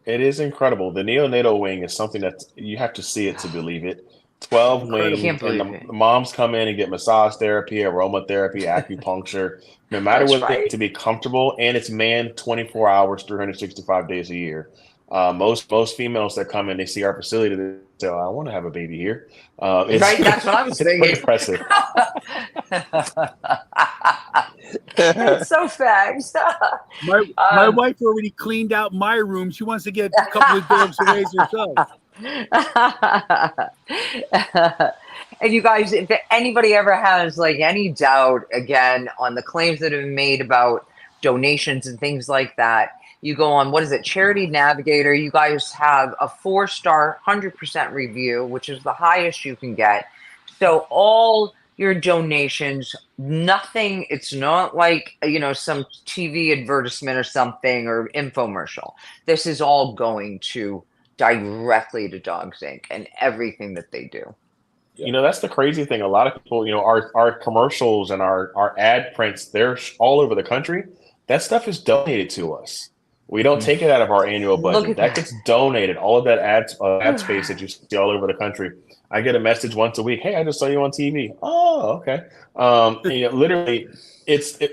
It is incredible. The neonatal wing is something that you have to see it to believe it. 12 Incredible. wings, Can't and believe it. the moms come in and get massage therapy, aromatherapy, acupuncture, no matter That's what, right. to be comfortable. And it's manned 24 hours, 365 days a year. Most females that come in, they see our facility, they say, "Oh, I want to have a baby here." Right? That's what I was it's pretty thinking. impressive. It's so facts. My wife already cleaned out my room. She wants to get a couple of dogs to raise herself. And you guys, if anybody ever has like any doubt again on the claims that have been made about donations and things like that, you go on, what is it, Charity Navigator. You guys have a 4-star 100% review, which is the highest you can get. So all your donations, nothing, it's not like, some TV advertisement or something or infomercial. This is all going to directly to Dogs Inc. and everything that they do. That's the crazy thing. A lot of people, our commercials and our ad prints, they're all over the country. That stuff is donated to us. We don't take it out of our annual Look budget. at That that. gets donated. All of that ad space that you see all over the country. I get a message once a week. Hey, I just saw you on TV. Oh, okay. Literally,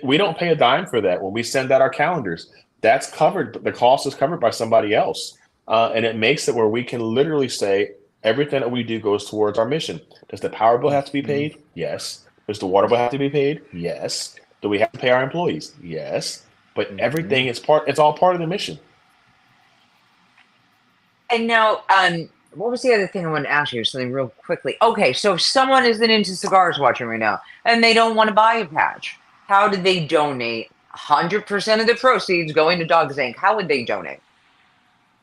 we don't pay a dime for that. When we send out our calendars, that's covered. The cost is covered by somebody else. And it makes it where we can literally say everything that we do goes towards our mission. Does the power bill have to be paid? Yes. Does the water bill have to be paid? Yes. Do we have to pay our employees? Yes. But everything is it's all part of the mission. And now, what was the other thing I wanted to ask you? Something real quickly. Okay, so if someone isn't into cigars watching right now and they don't want to buy a patch, how do they donate 100% of the proceeds going to Dogs Inc.? How would they donate?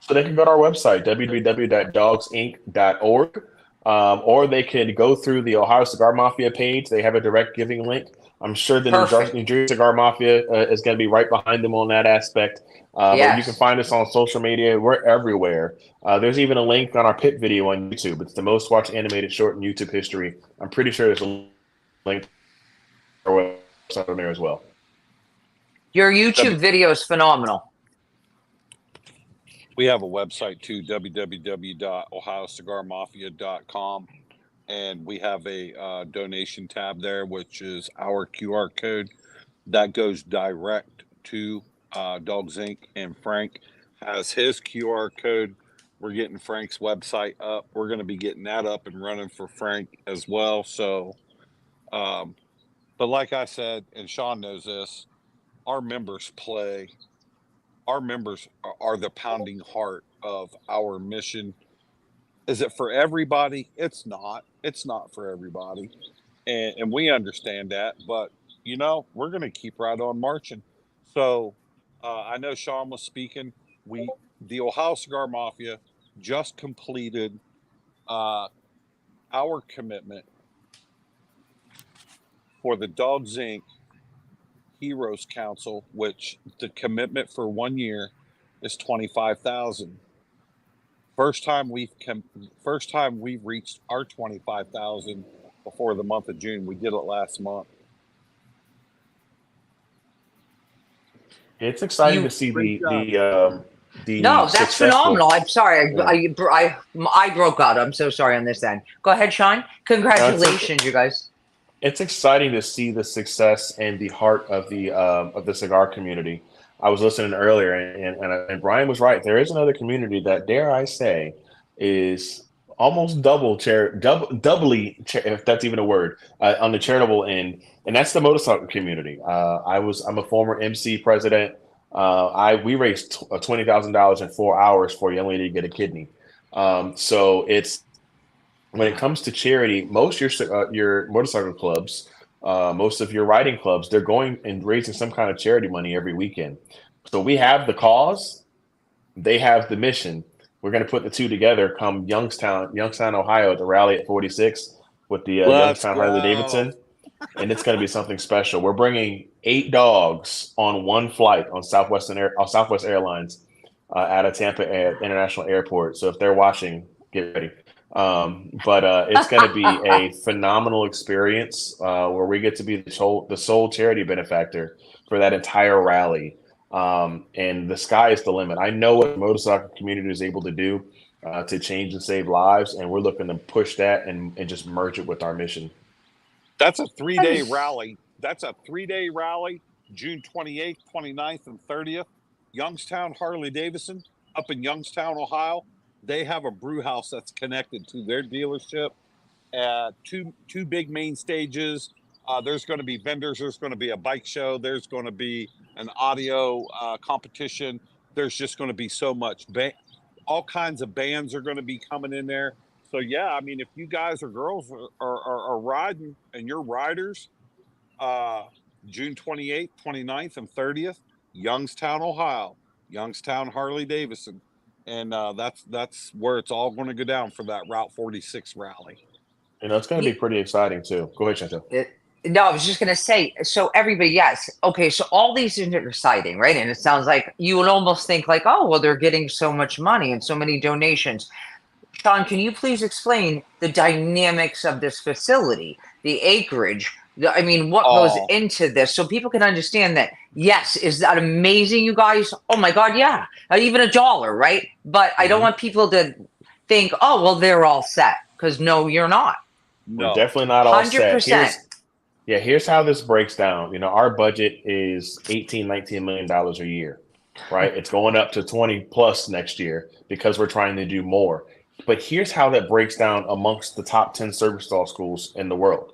So they can go to our website, www.dogsinc.org, or they could go through the Ohio Cigar Mafia page. They have a direct giving link. I'm sure the New Jersey Cigar Mafia is going to be right behind them on that aspect. But you can find us on social media. We're everywhere. There's even a link on our pit video on YouTube. It's the most watched animated short in YouTube history. I'm pretty sure there's a link to our website on there as well. Your YouTube video is phenomenal. We have a website too, www.ohiocigarmafia.com. And we have a donation tab there, which is our QR code that goes direct to Dogs Inc. And Frank has his QR code. We're getting Frank's website up. We're going to be getting that up and running for Frank as well. So, but like I said, and Sean knows this, our members are the pounding heart of our mission. Is it for everybody? It's not. It's not for everybody. And we understand that. But, we're going to keep right on marching. So I know Sean was speaking. The Ohio Cigar Mafia just completed our commitment for the Dogs Inc. Heroes Council, which the commitment for 1 year is $25,000. First time we've reached our $25,000 before the month of June. We did it last month. It's exciting to see the No, that's phenomenal. I'm sorry, I broke out. I'm so sorry on this end. Go ahead, Sean. Congratulations, you guys. It's exciting to see the success and the heart of the cigar community. I was listening earlier, and Brian was right. There is another community that, dare I say, is almost doubly, if that's even a word, on the charitable end, and that's the motorcycle community. I'm a former MC president. We raised $20,000 in 4 hours for a young lady to get a kidney. So it's, when it comes to charity, most of your motorcycle clubs, most of your riding clubs, they're going and raising some kind of charity money every weekend. So we have the cause, they have the mission. We're going to put the two together come Youngstown, Ohio, at the rally at 46 with the Youngstown Harley Davidson, and it's going to be something special. We're bringing 8 dogs on one flight on Southwest Airlines out of Tampa International Airport. So if they're watching, get ready. But it's going to be a phenomenal experience where we get to be the sole charity benefactor for that entire rally. And the sky is the limit. I know what the motorcycle community is able to do to change and save lives, and we're looking to push that and just merge it with our mission. That's a 3-day rally. June 28th, 29th, and 30th. Youngstown Harley Davidson up in Youngstown, Ohio. They have a brew house that's connected to their dealership. Two big main stages. There's going to be vendors. There's going to be a bike show. There's going to be an audio competition. There's just going to be so much. All kinds of bands are going to be coming in there. So, yeah, I mean, if you guys or girls are riding and you're riders, June 28th, 29th, and 30th, Youngstown, Ohio, Youngstown Harley Davidson. And that's where it's all going to go down for that Route 46 rally. It's going to be pretty exciting, too. Go ahead, Chantel. No, I was just going to say, so everybody, yes. Okay, so all these things are exciting, right? And it sounds like you would almost think like, oh, well, they're getting so much money and so many donations. Sean, can you please explain the dynamics of this facility, the acreage? I mean, what goes into this so people can understand that, yes, is that amazing, you guys? Oh, my God, yeah. Even $1, right? But I don't want people to think, oh, well, they're all set. Because, no, you're not. We're definitely not all 100%. set. Here's how this breaks down. Our budget is $18-19 million a year. right? It's going up to 20 plus next year because we're trying to do more. But here's how that breaks down amongst the top 10 service dog schools in the world.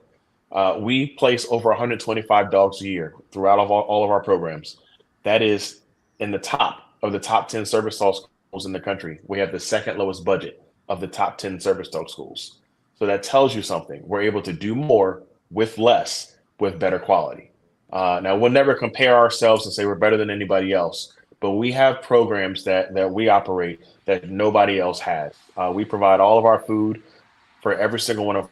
We place over 125 dogs a year throughout all of our programs. That is in the top of the top 10 service dog schools in the country. We have the second lowest budget of the top 10 service dog schools. So that tells you something. We're able to do more with less, with better quality. Now, we'll never compare ourselves and say we're better than anybody else, but we have programs that we operate that nobody else has. We provide all of our food for every single one of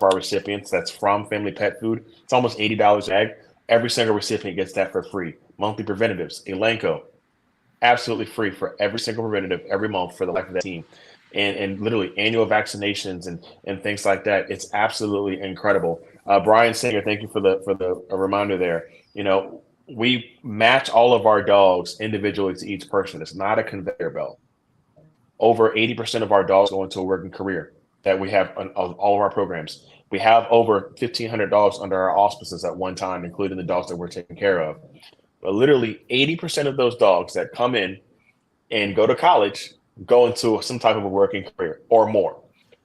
our recipients. That's from Family Pet Food. It's almost $80 an egg. Every single recipient gets that for free. Monthly preventatives, Elanco, absolutely free for every single preventative every month for the life of that team. And literally annual vaccinations and things like that. It's absolutely incredible. Brian Singer, thank you for the reminder there. You know, we match all of our dogs individually to each person. It's not a conveyor belt. Over 80% of our dogs go into a working career that we have on all of our programs. We have over 1,500 dogs under our auspices at one time, including the dogs that we're taking care of. But literally 80% of those dogs that come in and go to college go into some type of a working career or more.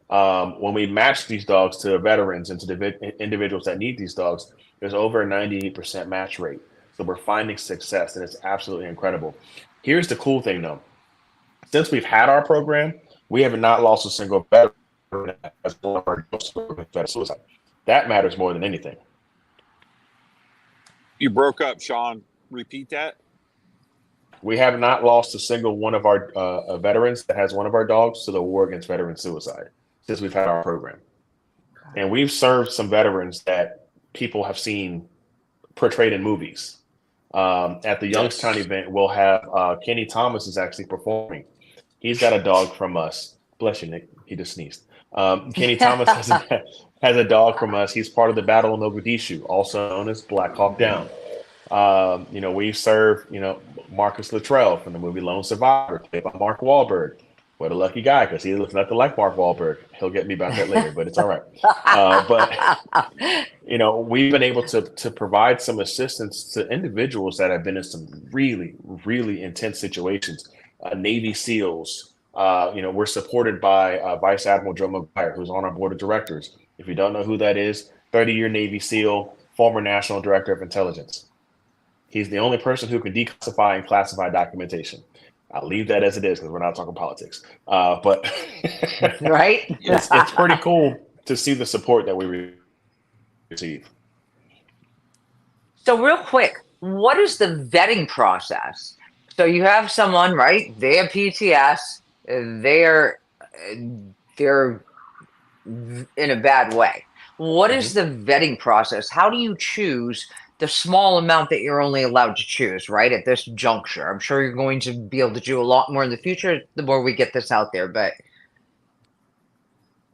When we match these dogs to veterans and to the individuals that need these dogs, there's over a 98% match rate. So we're finding success, and it's absolutely incredible. Here's the cool thing, though. Since we've had our program, we have not lost a single veteran as one of our suicide. That matters more than anything. You broke up, Sean. Repeat that. We have not lost a single one of our veterans that has one of our dogs to the war against veteran suicide since we've had our program. And we've served some veterans that people have seen portrayed in movies. At the Youngstown event, we'll have Kenny Thomas is actually performing. He's got a dog from us. Bless you, Nick. He just sneezed. Kenny Thomas has a dog from us. He's part of the Battle of Mogadishu, also known as Black Hawk Down. We've served, Marcus Luttrell from the movie Lone Survivor, played by Mark Wahlberg. What a lucky guy, because he looks nothing like Mark Wahlberg. He'll get me about that later, but it's all right. We've been able to provide some assistance to individuals that have been in some really, really intense situations. Navy SEALs. We're supported by Vice Admiral Joe McGuire, who's on our board of directors. If you don't know who that is, 30-year Navy SEAL, former National Director of Intelligence. He's the only person who can declassify and classify documentation. I'll leave that as it is because we're not talking politics. But right, it's pretty cool to see the support that we receive. So real quick, what is the vetting process? So you have someone, right? They have PTS. They're in a bad way. What is the vetting process? How do you choose the small amount that you're only allowed to choose, right, at this juncture? I'm sure you're going to be able to do a lot more in the future the more we get this out there. But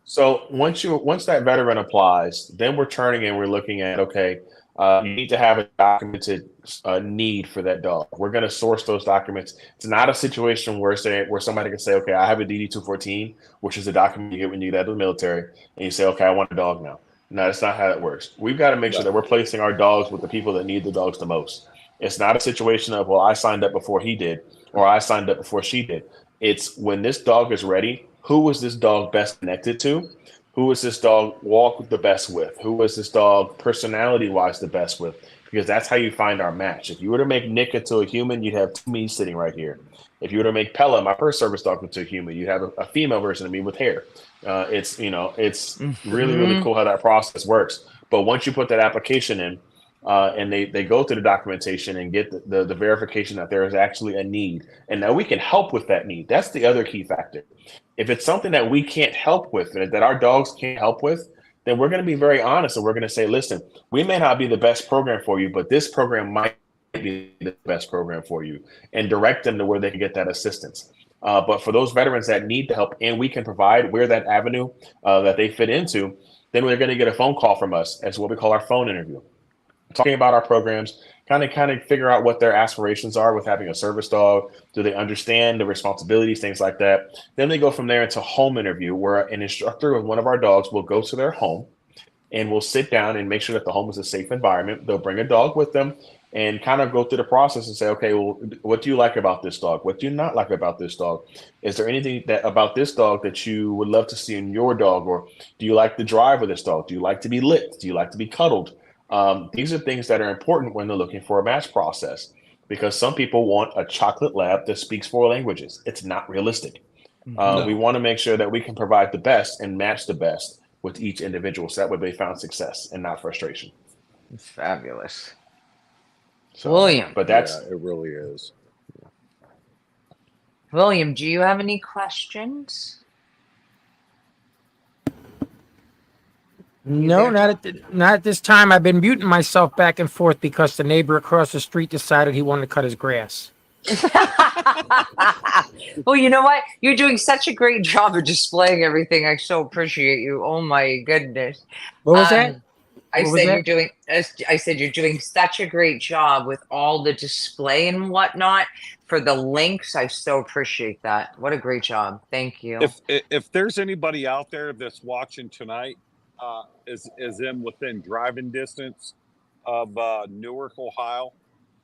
so once that veteran applies, then we're turning and we're looking at, okay, you need to have a documented need for that dog. We're going to source those documents. It's not a situation where somebody can say, okay, I have a DD-214, which is a document you get when you get out of the military, and you say, okay, I want a dog now. No, that's not how it works. We've got to make sure that we're placing our dogs with the people that need the dogs the most. It's not a situation of, well, I signed up before he did, or I signed up before she did. It's when this dog is ready, who is this dog best connected to? Who is this dog walk the best with? Who is this dog personality-wise the best with? Because that's how you find our match. If you were to make Nick into a human, you'd have me sitting right here. If you were to make Pella, my first service dog, into a human, you'd have a female version of me with hair. It's really, really cool how that process works. But once you put that application in, and they go through the documentation and get the verification that there is actually a need, and now we can help with that need. That's the other key factor. If it's something that we can't help with, that our dogs can't help with, then we're going to be very honest and we're going to say, listen, we may not be the best program for you, but this program might be the best program for you, and direct them to where they can get that assistance. But for those veterans that need the help and we can provide where that avenue that they fit into, then we're going to get a phone call from us as what we call our phone interview. Talking about our programs, kind of figure out what their aspirations are with having a service dog. Do they understand the responsibilities, things like that? Then they go from there into home interview, where an instructor with one of our dogs will go to their home and we'll sit down and make sure that the home is a safe environment. They'll bring a dog with them, and kind of go through the process and say, okay, well, what do you like about this dog? What do you not like about this dog? Is there anything that about this dog that you would love to see in your dog? Or do you like the drive of this dog? Do you like to be licked? Do you like to be cuddled? These are things that are important when they're looking for a match process, because some people want a chocolate lab that speaks 4 languages. It's not realistic. No. We want to make sure that we can provide the best and match the best with each individual, so that way they found success and not frustration. It's fabulous. So, William. but that's it really is. William, do you have any questions? No, not at this time. I've been muting myself back and forth because the neighbor across the street decided he wanted to cut his grass. Well, you know what? You're doing such a great job of displaying everything. I so appreciate you. Oh my goodness. What was that? I What was said that? you're doing. I said you're doing such a great job with all the display and whatnot for the links. I so appreciate that. What a great job. Thank you. If there's anybody out there that's watching tonight, is within driving distance of Newark, Ohio,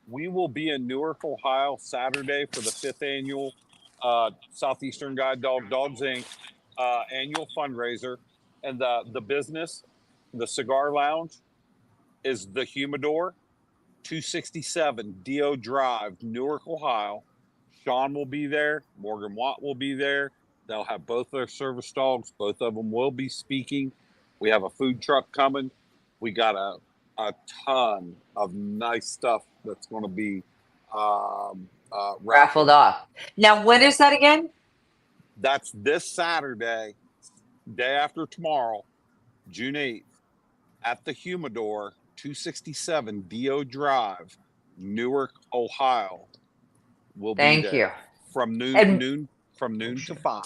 we will be in Newark, Ohio Saturday for the 5th annual Southeastern Guide Dogs Inc. Annual fundraiser, and the business, the Cigar Lounge, is the Humidor, 267 D.O. Drive, Newark, Ohio. Sean will be there. Morgan Watt will be there. They'll have both their service dogs. Both of them will be speaking. We have a food truck coming. We got a ton of nice stuff that's going to be Raffled off. Now, when is that again? That's this Saturday, day after tomorrow, June 8th, at the Humidor, 267 D.O. Drive, Newark, Ohio. We'll be Thank there you. from noon to 5.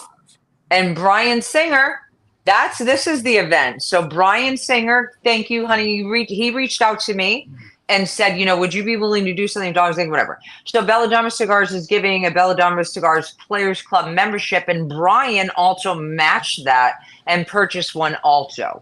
And Brian Singer, this is the event. So Brian Singer, thank you, honey. He reached out to me and said, would you be willing to do something, Dogs Inc., whatever. So Belladonna Cigars is giving a Belladonna Cigars Players Club membership, and Brian also matched that and purchased one also.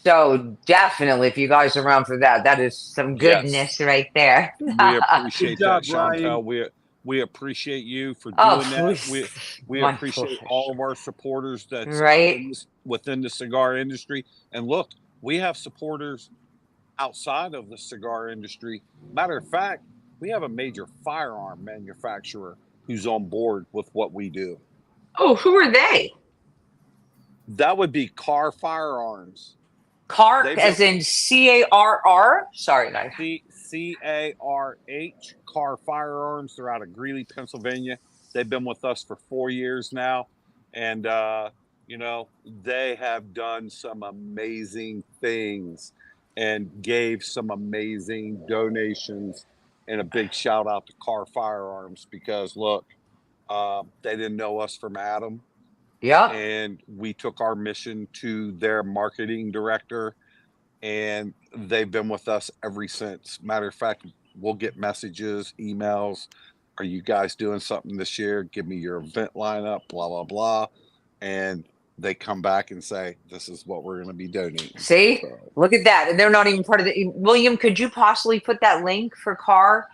So definitely, if you guys are around for that, that is some goodness right there. We appreciate Good job, that, Chantel. Brian. We appreciate you for Oh, doing that. please. We My appreciate pleasure. all of our supporters that's Right. within the cigar industry. And look, we have supporters outside of the cigar industry. Matter of fact, we have a major firearm manufacturer who's on board with what we do. Oh, who are they? That would be Car Firearms. Car, as in C-A-R-R? Sorry, guys. C-A-R-H, Car Firearms. They're out of Greeley, Pennsylvania. They've been with us for 4 years now. And, they have done some amazing things and gave some amazing donations. And a big shout out to Car Firearms, because, look, they didn't know us from Adam. Yeah. And we took our mission to their marketing director, and they've been with us ever since. Matter of fact, we'll get messages, emails. Are you guys doing something this year? Give me your event lineup, blah, blah, blah. And they come back and say, this is what we're going to be donating. See, look at that. And they're not even part of the, William, could you possibly put that link for Car?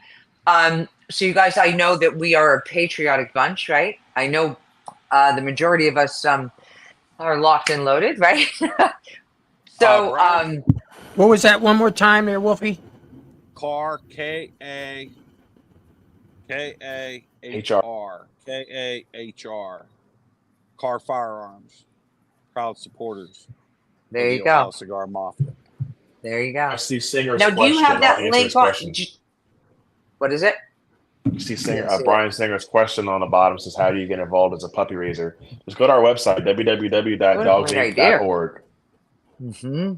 So you guys, I know that we are a patriotic bunch, right? I know the majority of us are locked and loaded, right? So, what was that one more time there, Wolfie? Car, K-A-H-R. K-A-H-R. Car Firearms. Proud supporters. There you Ohio go. Cigar Mafia. There you go. I see Singer's Now, do you have that link on? What is it? You see Brian Singer's question on the bottom says, how do you get involved as a puppy raiser? Just go to our website, www.dogsinc.org. Mm-hmm.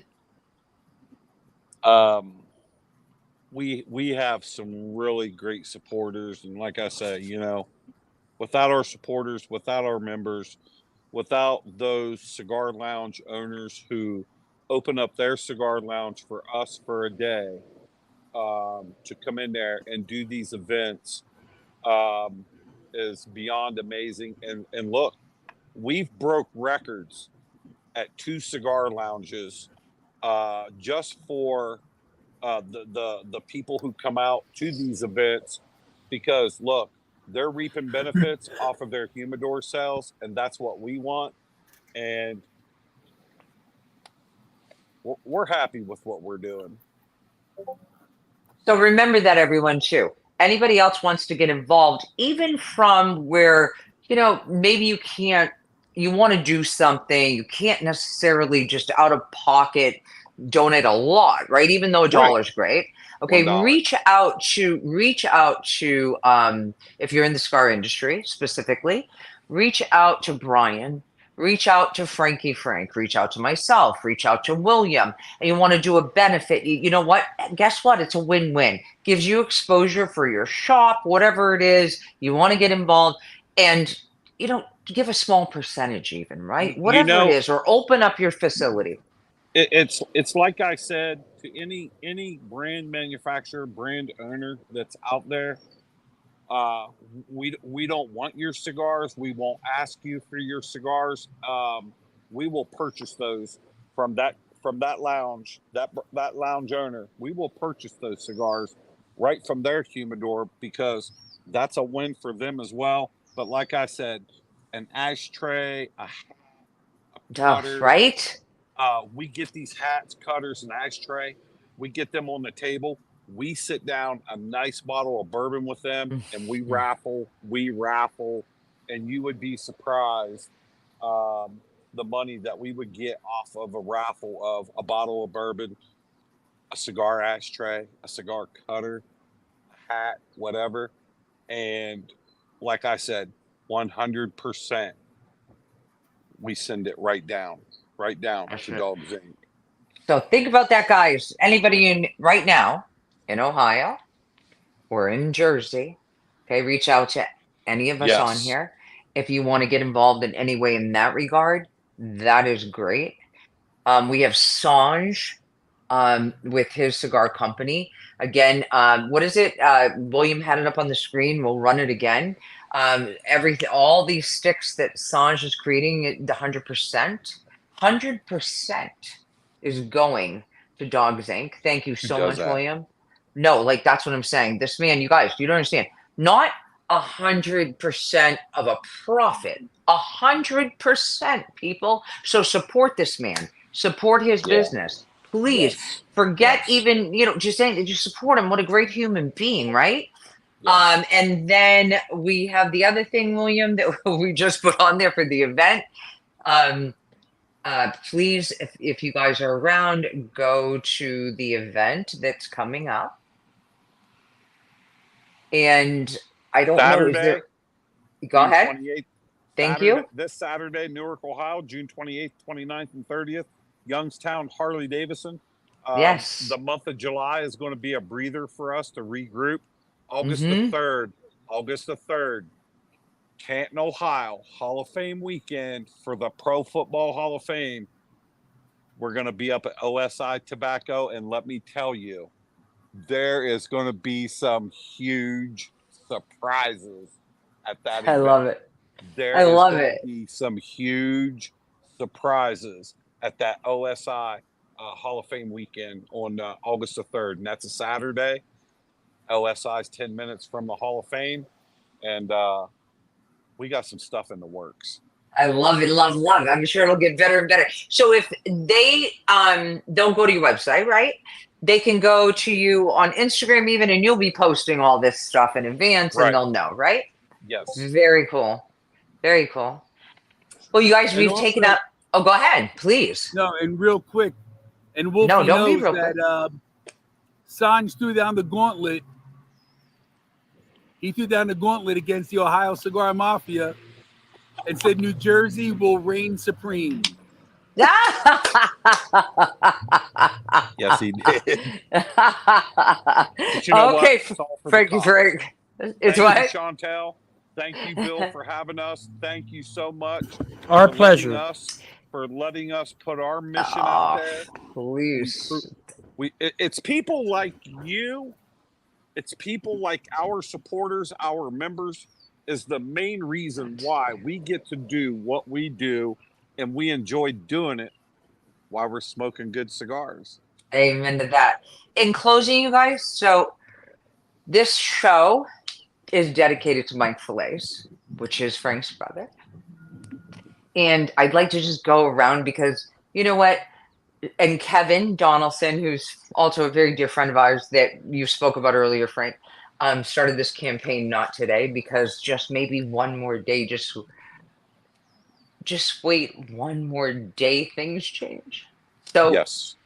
We have some really great supporters. And like I said, without our supporters, without our members, without those cigar lounge owners who open up their cigar lounge for us for a day, to come in there and do these events, is beyond amazing. And look, we've broke records at 2 cigar lounges, just for the people who come out to these events, because look, they're reaping benefits off of their humidor sales, and that's what we want. And we're happy with what we're doing. So remember that, everyone, too. Anybody else wants to get involved, even from where, maybe you want to do something, you can't necessarily just out of pocket donate a lot, right? Even though a dollar is great. Okay, $1. reach out to if you're in the cigar industry specifically, reach out to Brian, reach out to Frank, reach out to myself, reach out to William, and you want to do a benefit. You know what? Guess what? It's a win-win. Gives you exposure for your shop, whatever it is. You want to get involved, and give a small percentage even, right? Whatever it is, or open up your facility. It's like I said to any brand manufacturer, brand owner that's out there. We don't want your cigars. We won't ask you for your cigars. We will purchase those from that lounge, that lounge owner. We will purchase those cigars right from their humidor, because that's a win for them as well. But like I said, an ashtray, a cutter, Right? we get these hats, cutters, and ashtray. We get them on the table. We sit down a nice bottle of bourbon with them, and we raffle, and you would be surprised the money that we would get off of a raffle of a bottle of bourbon, a cigar ashtray, a cigar cutter, a hat, whatever. And like I said, 100%, we send it right down to Dogs Inc. So think about that, guys. Anybody right now in Ohio or in Jersey, okay, reach out to any of us on here. If you want to get involved in any way in that regard, that is great. We have Sanj with his cigar company. Again, what is it? William had it up on the screen. We'll run it again. All these sticks that Sanj is creating, the 100% is going to Dogs Inc. Thank you so much, William. No, that's what I'm saying. This man, you guys, you don't understand. Not 100% of a profit, 100%, people. So support this man, support his business. Please forget even, just saying that you support him. What a great human being, right? Yes. And then we have the other thing, William, that we just put on there for the event. Please, if you guys are around, go to the event that's coming up. And I don't know, is there... Go ahead. 28th, Thank you. This Saturday, Newark, Ohio, June 28th, 29th, and 30th, Youngstown, Harley-Davidson. Yes. The month of July is going to be a breather for us to regroup. August the 3rd, Canton, Ohio, Hall of Fame weekend for the Pro Football Hall of Fame. We're going to be up at OSI Tobacco, and let me tell you, there is going to be some huge surprises at that event. I love it. There is going to be some huge surprises at that OSI Hall of Fame weekend on August the 3rd, and that's a Saturday. OSI is 10 minutes from the Hall of Fame, and we got some stuff in the works. I love it, love it. I'm sure it'll get better and better. So if they don't go to your website, right? They can go to you on Instagram even, and you'll be posting all this stuff in advance, and they'll know, right? Yes. Very cool. Very cool. Well, you guys, we've taken up... Oh, go ahead, please. No, and real quick. And Wolfie knows that Sanj threw down the gauntlet. He threw down the gauntlet against the Ohio Cigar Mafia and said New Jersey will reign supreme. Yes, he did. You know okay, Frank. It's what? Thank you, Chantel. Thank you, Bill, for having us. Thank you so much. Our pleasure. For letting us put our mission out there. Please. It's people like you. It's people like our supporters, our members, is the main reason why we get to do what we do, and we enjoy doing it while we're smoking good cigars. Amen to that. In closing, you guys, so this show is dedicated to Mike Fillets, which is Frank's brother. And I'd like to just go around because you know what? And Kevin Donaldson, who's also a very dear friend of ours that you spoke about earlier, Frank, started this campaign not today because just maybe one more day, just wait one more day, things change. So Yes.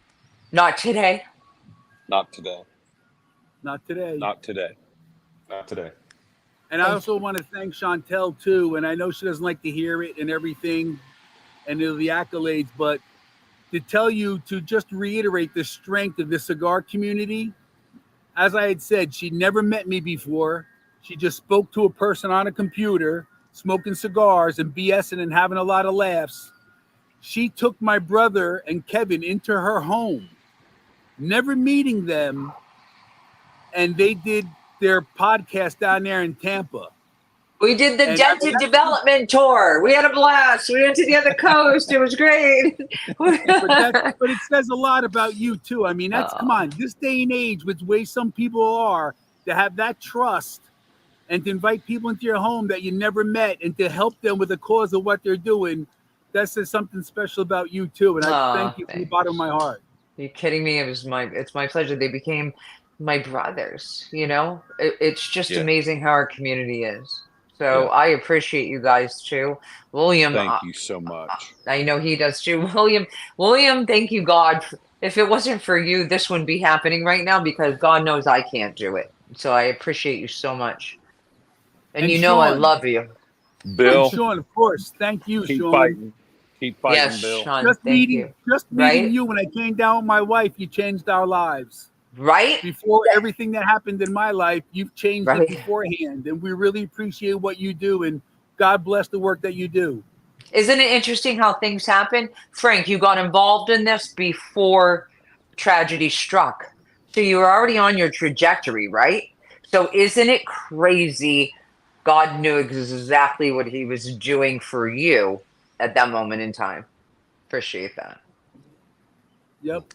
not today. Not today. Not today. Not today. Not today. And I also want to thank Chantel too. And I know she doesn't like to hear it and everything and the accolades, but to tell you to just reiterate the strength of the cigar community. As I had said, she never met me before. She just spoke to a person on a computer, smoking cigars and BSing and having a lot of laughs. She took my brother and Kevin into her home, never meeting them, and they did their podcast down there in Tampa. We did the And dented development tour. We had a blast. We went to the other coast. It was great. But it says a lot about you too. I mean, that's come on, this day and age, with the way some people are, to have that trust and to invite people into your home that you never met and to help them with the cause of what they're doing, that says something special about you too. And I thank you from the bottom of my heart. Are you kidding me? It's my pleasure. They became my brothers. You know, it's just amazing how our community is. So I appreciate you guys too. William, thank you so much. I know he does too. William, thank you, God. If it wasn't for you, this wouldn't be happening right now because God knows I can't do it. So I appreciate you so much. And you know, Sean, I love you. Bill. And Sean, of course. Thank you, Keep Sean. Fighting. Keep fighting, yes, Bill. Sean, just thank you. meeting you when I came down with my wife, you changed our lives. Right? Before everything that happened in my life, you've changed it beforehand. And we really appreciate what you do. And God bless the work that you do. Isn't it interesting how things happen? Frank, you got involved in this before tragedy struck. So you were already on your trajectory, right? So isn't it crazy? God knew exactly what he was doing for you at that moment in time. Appreciate that. Yep.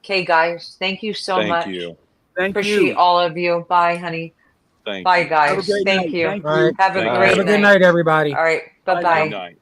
Okay, guys. Thank you so much. Thank you. Appreciate all of you. Bye, honey. Thank Bye, you. guys. Have a great night. Thank you. Thank you. Have a great Have a good night, everybody. All right. Bye-bye. Good night.